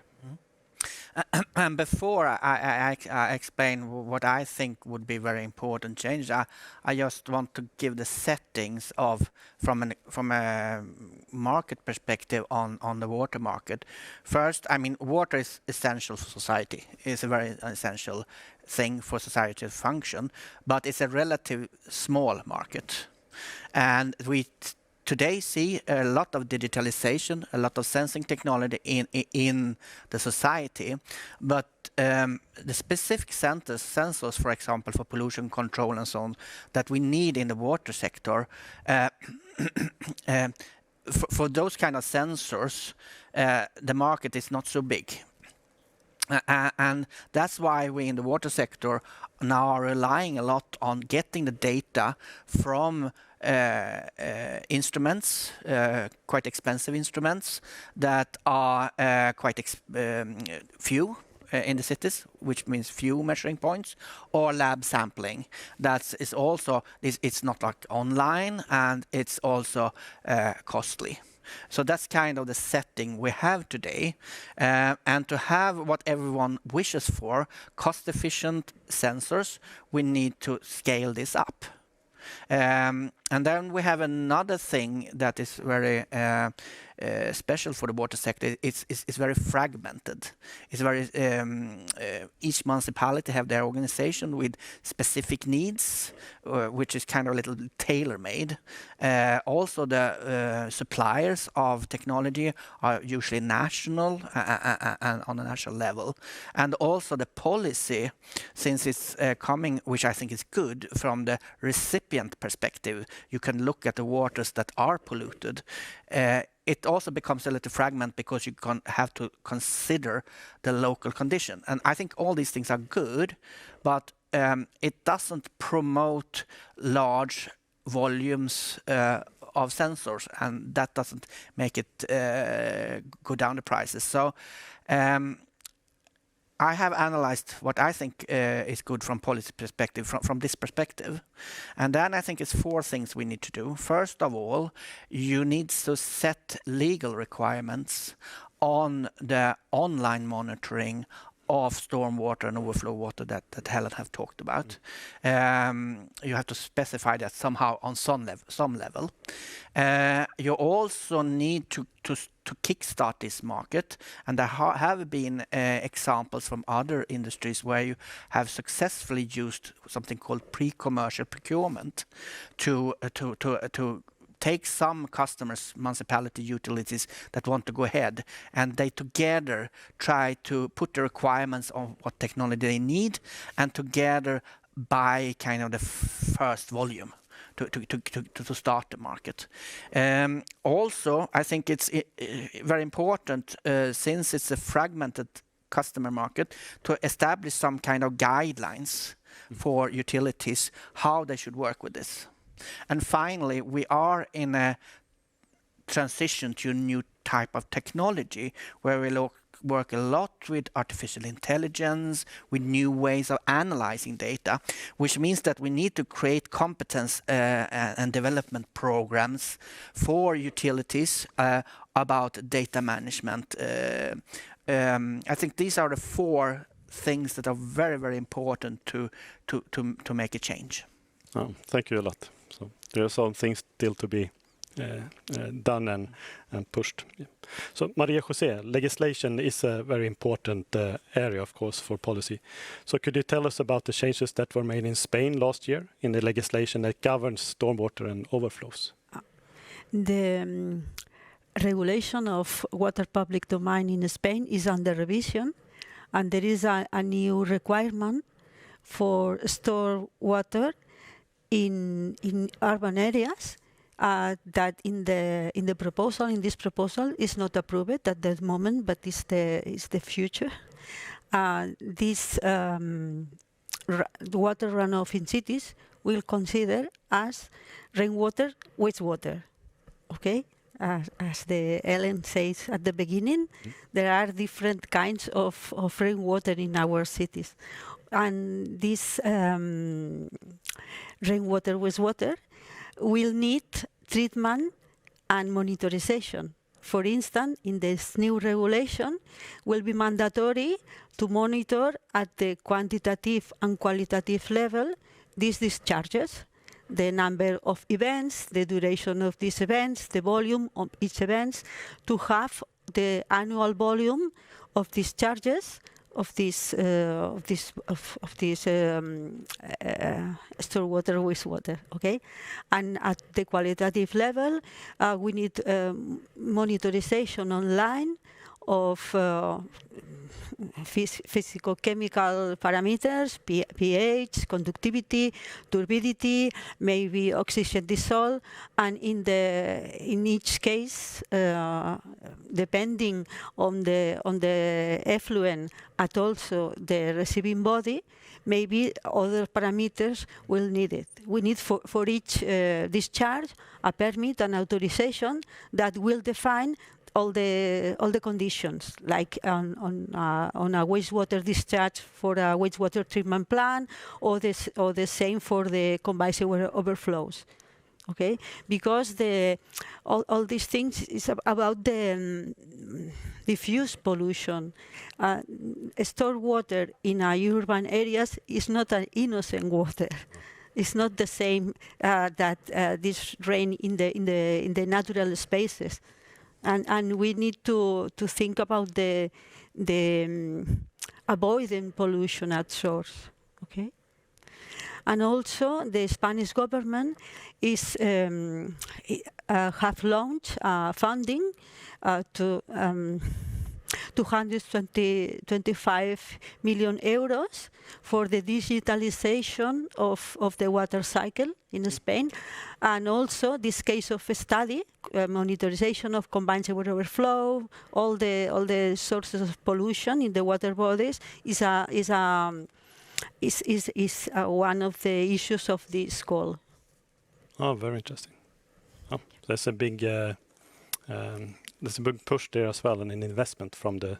And before I explain what I think would be very important change, I just want to give the settings of from a market perspective on the water market. First, I mean, water is essential for society. It's a very essential thing for society to function, but it's a relatively small market, and we today see a lot of digitalization, a lot of sensing technology in the society, but the specific sensors, for example, for pollution control and so on, that we need in the water sector, for those kind of sensors, the market is not so big. And that's why we in the water sector now are relying a lot on getting the data from instruments, quite expensive instruments that are quite few in the cities, which means few measuring points, or lab sampling. That is also, it's not like online, and it's also costly. So that's kind of the setting we have today. And to have what everyone wishes for, cost-efficient sensors, we need to scale this up. And then we have another thing that is very special for the water sector. It's very fragmented. It's very each municipality have their organization with specific needs, which is kind of a little tailor-made. Also, the suppliers of technology are usually national and on a national level, and also the policy, since it's coming, which I think is good from the recipient perspective. You can look at the waters that are polluted. It also becomes a little fragmented because you have to consider the local condition. And I think all these things are good, but it doesn't promote large volumes of sensors, and that doesn't make it go down the prices. So I have analyzed what I think is good from policy perspective, from this perspective. And then I think it's 4 things we need to do. First of all, you need to set legal requirements on the online monitoring of stormwater and overflow water that Helen have talked about. You have to specify that somehow on some level. You also need to kickstart this market, and there have been examples from other industries where you have successfully used something called pre-commercial procurement to take some customers, municipality utilities that want to go ahead, and they together try to put the requirements on what technology they need, and together buy kind of the first volume to start the market. Also, I think it's very important, since it's a fragmented customer market, to establish some kind of guidelines for utilities, how they should work with this. And finally, we are in a transition to a new type of technology where we work a lot with artificial intelligence, with new ways of analyzing data, which means that we need to create competence and development programs for utilities about data management. I think these are the 4 things that are very, very important to make a change. Oh, thank you a lot. So there are some things still to be done and pushed. Yeah. So Maria Jose, legislation is a very important area, of course, for policy. So could you tell us about the changes that were made in Spain last year in the legislation that governs stormwater and overflows? The regulation of water public domain in Spain is under revision, and there is a new requirement for store water in urban areas that in this proposal is not approved at the moment, but is the future. This water runoff in cities will consider as rainwater, wastewater. Okay, as the Ellen says at the beginning, there are different kinds of rainwater in our cities, and this rainwater, wastewater will need treatment and monitorization. For instance, in this new regulation, will be mandatory to monitor at the quantitative and qualitative level these discharges, the number of events, the duration of these events, the volume of each event, to have the annual volume of discharges of this stormwater, wastewater, okay? And at the qualitative level, we need monitorization online of physical-chemical parameters, pH, conductivity, turbidity, maybe oxygen dissolved, and in each case, depending on the effluent and also the receiving body, maybe other parameters will need it. We need for each discharge a permit and authorization that will define all the conditions, like on a wastewater discharge for a wastewater treatment plant, or the same for the combined sewer overflows. Okay, because all these things is about the diffuse pollution. Stored water in urban areas is not an innocent water. It's not the same that this rain in the natural spaces. And we need to think about the avoiding pollution at source, okay? And also, the Spanish government is have launched funding to 225 million euros for the digitalization of the water cycle in Spain, and also this case of a study, monitorization of combined sewer overflow, all the sources of pollution in the water bodies is one of the issues of this call. Oh, very interesting. Oh, there's a big push there as well, and an investment from the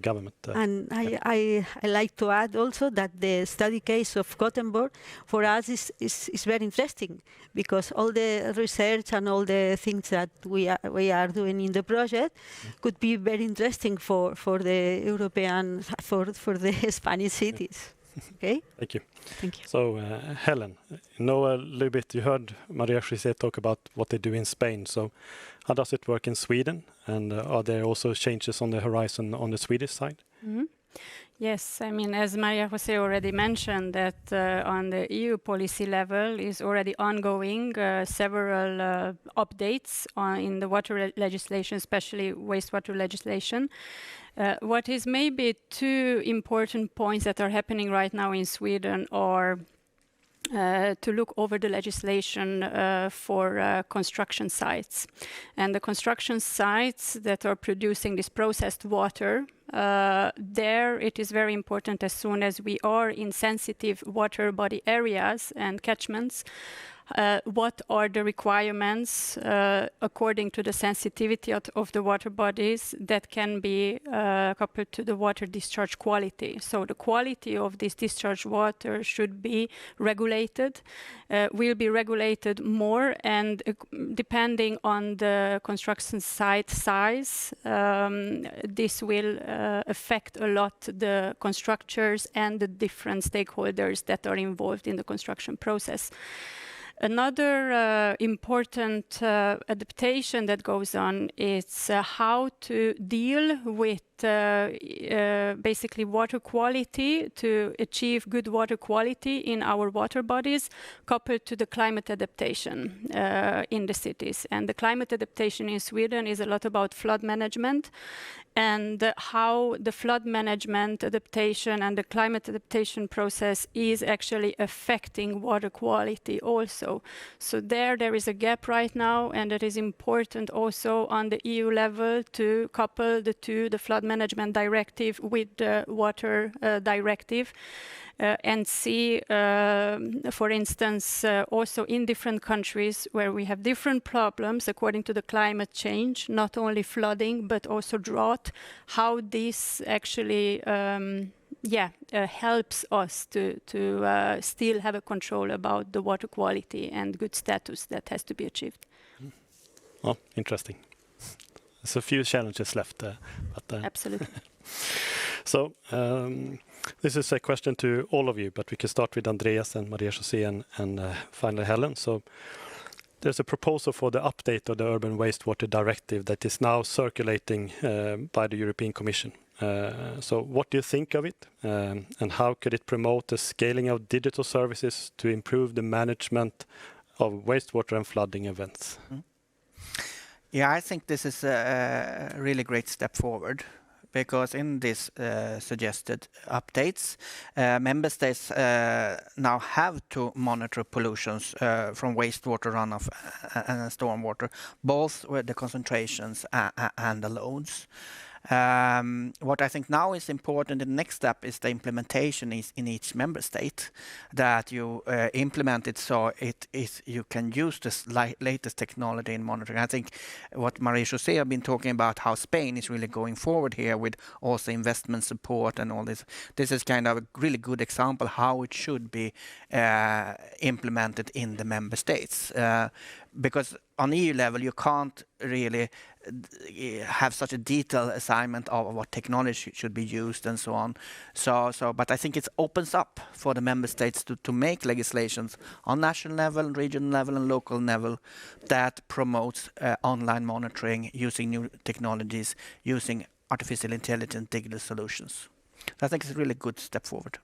government. And I like to add also that the study case of Gothenburg for us is very interesting, because all the research and all the things that we are doing in the project could be very interesting for the European, for the Spanish cities. Okay. Thank you. Thank you. So, Helen, you know a little bit. You heard Maria Jose talk about what they do in Spain. So, how does it work in Sweden? And are there also changes on the horizon on the Swedish side? Mm-hmm. Yes, I mean, as Maria Jose already mentioned, that on the EU policy level is already ongoing several updates in the water legislation, especially wastewater legislation. What is maybe 2 important points that are happening right now in Sweden are to look over the legislation for construction sites. And the construction sites that are producing this processed water, there it is very important, as soon as we are in sensitive water body areas and catchments, what are the requirements according to the sensitivity of the water bodies that can be coupled to the water discharge quality. So the quality of this discharge water should be regulated, will be regulated more, and depending on the construction site size, this will affect a lot the constructors and the different stakeholders that are involved in the construction process. Another important adaptation that goes on is how to deal with basically water quality, to achieve good water quality in our water bodies, coupled to the climate adaptation in the cities. And the climate adaptation in Sweden is a lot about flood management, and how the flood management adaptation and the climate adaptation process is actually affecting water quality also. So there is a gap right now, and it is important also on the EU level to couple the two, the flood management directive with the water directive, and see, for instance, also in different countries where we have different problems according to the climate change, not only flooding but also drought, how this actually helps us to still have a control about the water quality and good status that has to be achieved. Oh, interesting. There's a few challenges left, but absolutely. So this is a question to all of you, but we can start with Andreas and Maria-José and finally Helen. So there's a proposal for the update of the Urban Wastewater Directive that is now circulating by the European Commission. So what do you think of it, and how could it promote the scaling of digital services to improve the management of wastewater and flooding events? Yeah, I think this is a really great step forward, because in this suggested updates, member states now have to monitor pollutions from wastewater runoff and stormwater, both with the concentrations and the loads. What I think now is important, the next step is the implementation is in each member state, that you implement it so you can use this latest technology in monitoring. I think what Maria-José have been talking about, how Spain is really going forward here with also investment support and all this. This is kind of a really good example how it should be implemented in the member states. Because on EU level, you can't really have such a detailed assignment of what technology should be used and so on. But I think it opens up for the member states to make legislations on national level, regional level, and local level that promotes online monitoring using new technologies, using artificial intelligence, digital solutions. I think it's a really good step forward.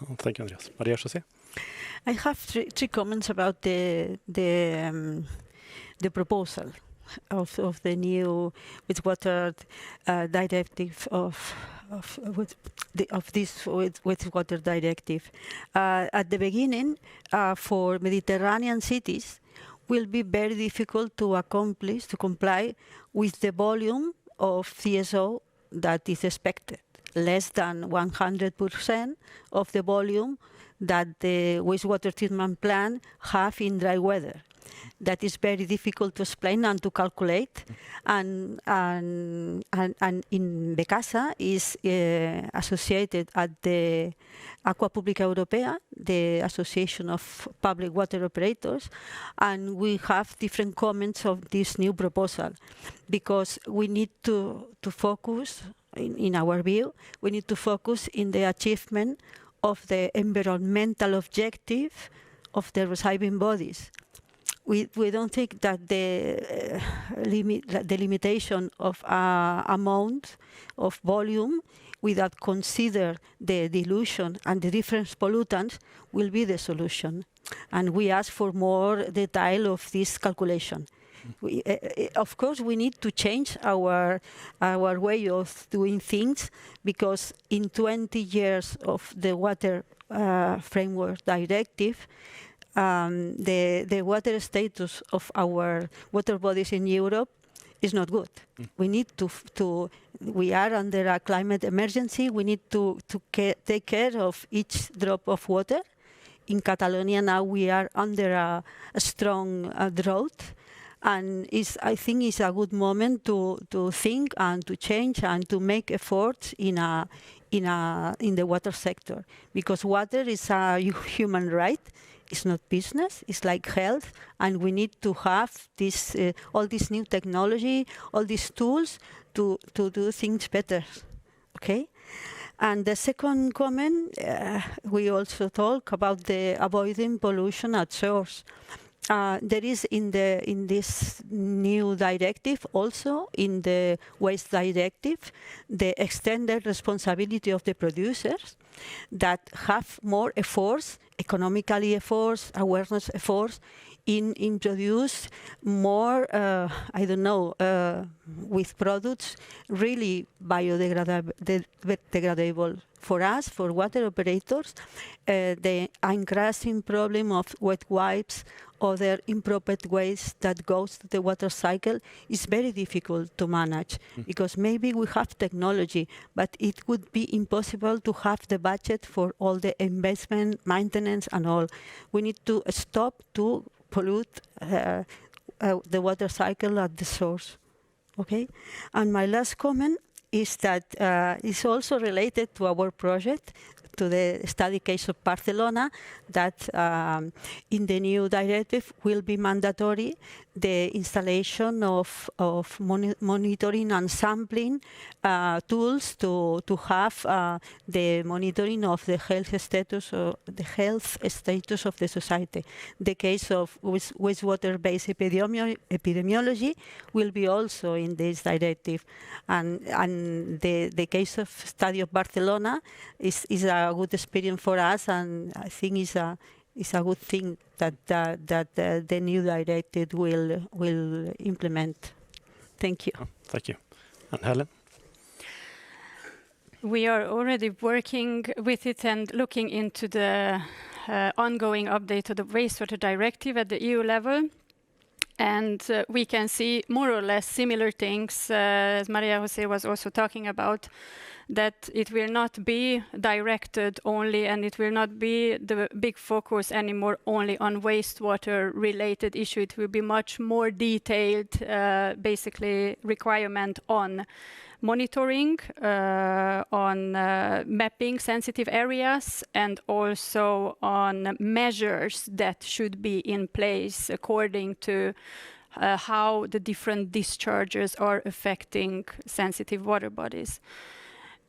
Oh, thank you, Andreas. Maria-José? I have three comments about the proposal of the new wastewater directive of this wastewater directive. At the beginning, for Mediterranean cities, will be very difficult to comply with the volume of CSO that is expected, less than 100% of the volume that the wastewater treatment plant have in dry weather. That is very difficult to explain and to calculate, and in Becasa is associated at the Acqua Pubblica Europea, the Association of Public Water Operators, and we have different comments of this new proposal, because we need to focus, in our view, we need to focus in the achievement of the environmental objective of the receiving bodies. We don't think that the limitation of amount of volume without consider the dilution and the different pollutants will be the solution. And we ask for more detail of this calculation. Of course, we need to change our way of doing things, because in 20 years of the Water Framework Directive, the water status of our water bodies in Europe is not good. We need we are under a climate emergency. We need to take care of each drop of water in Catalonia now we are under a strong drought, and I think it's a good moment to think and to change and to make efforts in the water sector, because water is a human right. It's not business. It's like health, and we need to have this all this new technology, all these tools to do things better. Okay. And the second comment, we also talk about the avoiding pollution at source. There is in this new directive, also in the waste directive, the extended responsibility of the producers that have more efforts, economically efforts, awareness efforts, in introduce more, I don't know, with products really biodegradable. For us, for water operators, the increasing problem of wet wipes, other improper waste that goes to the water cycle is very difficult to manage, because maybe we have technology, but it would be impossible to have the budget for all the investment, maintenance and all. We need to stop to pollute the water cycle at the source. Okay, and my last comment is that it's also related to our project, to the study case of Barcelona, that in the new directive will be mandatory the installation of monitoring and sampling tools to have the monitoring of the health status of the society. The case of wastewater-based epidemiology will be also in this directive, and the case of study of Barcelona is a good experience for us, and I think it's a good thing that the new directive will implement. Thank you. Thank you. And Helen? We are already working with it and looking into the ongoing update of the wastewater directive at the EU level. And we can see more or less similar things, as Maria Jose was also talking about, that it will not be directed only, and it will not be the big focus anymore only on wastewater related issue. It will be much more detailed, basically requirement on monitoring, on mapping sensitive areas, and also on measures that should be in place according to how the different discharges are affecting sensitive water bodies.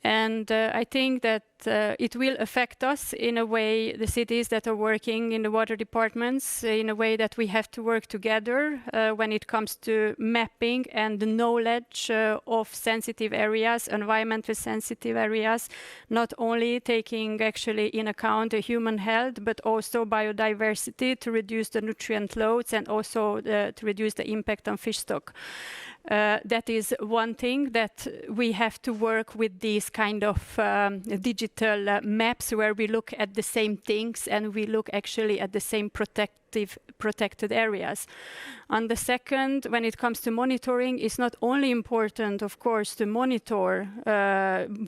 And I think that it will affect us in a way, the cities that are working in the water departments, in a way that we have to work together when it comes to mapping and the knowledge of sensitive areas, environmentally sensitive areas, not only taking actually in account the human health, but also biodiversity to reduce the nutrient loads and also to reduce the impact on fish stock. That is one thing that we have to work with, these kind of digital maps where we look at the same things and we look actually at the same protected areas. And the second, when it comes to monitoring, it's not only important, of course, to monitor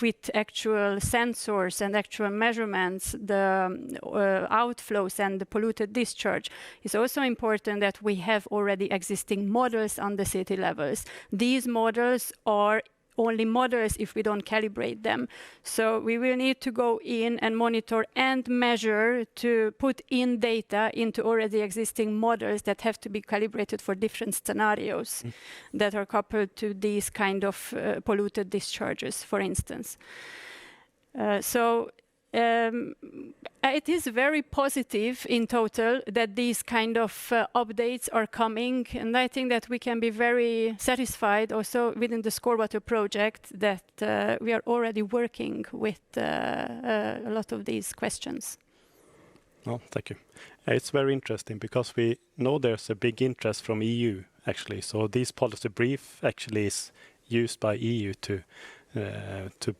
with actual sensors and actual measurements the outflows and the polluted discharge. It's also important that we have already existing models on the city levels. These models are only models if we don't calibrate them. So we will need to go in and monitor and measure to put in data into already existing models that have to be calibrated for different scenarios that are coupled to these kind of polluted discharges, for instance. It is very positive in total that these kind of updates are coming, and I think that we can be very satisfied also within the Scorewater project that we are already working with a lot of these questions. Oh, thank you. It's very interesting because we know there's a big interest from EU actually. So this policy brief actually is used by EU to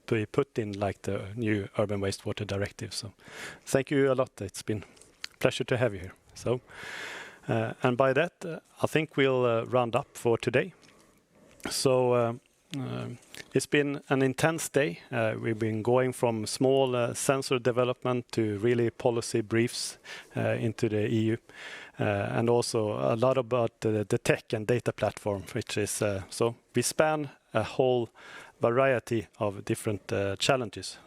be put in like the new urban wastewater directive. So thank you a lot. It's been a pleasure to have you here. So and by that I think we'll round up for today. So It's been an intense day. We've been going from small sensor development to really policy briefs into the EU. And also a lot about the tech and data platform, which is, so we span a whole variety of different challenges.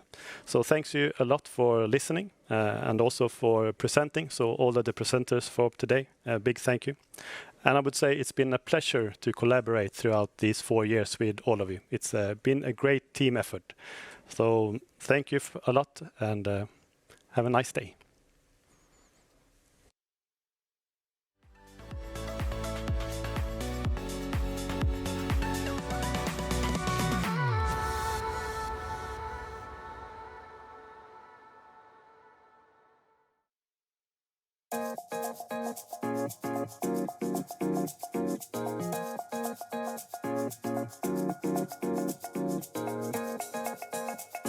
So thanks you a lot for listening and also for presenting. So all of the presenters for today, a big thank you. And I would say it's been a pleasure to collaborate throughout these 4 years with all of you. It's been a great team effort. So thank you a lot and have a nice day.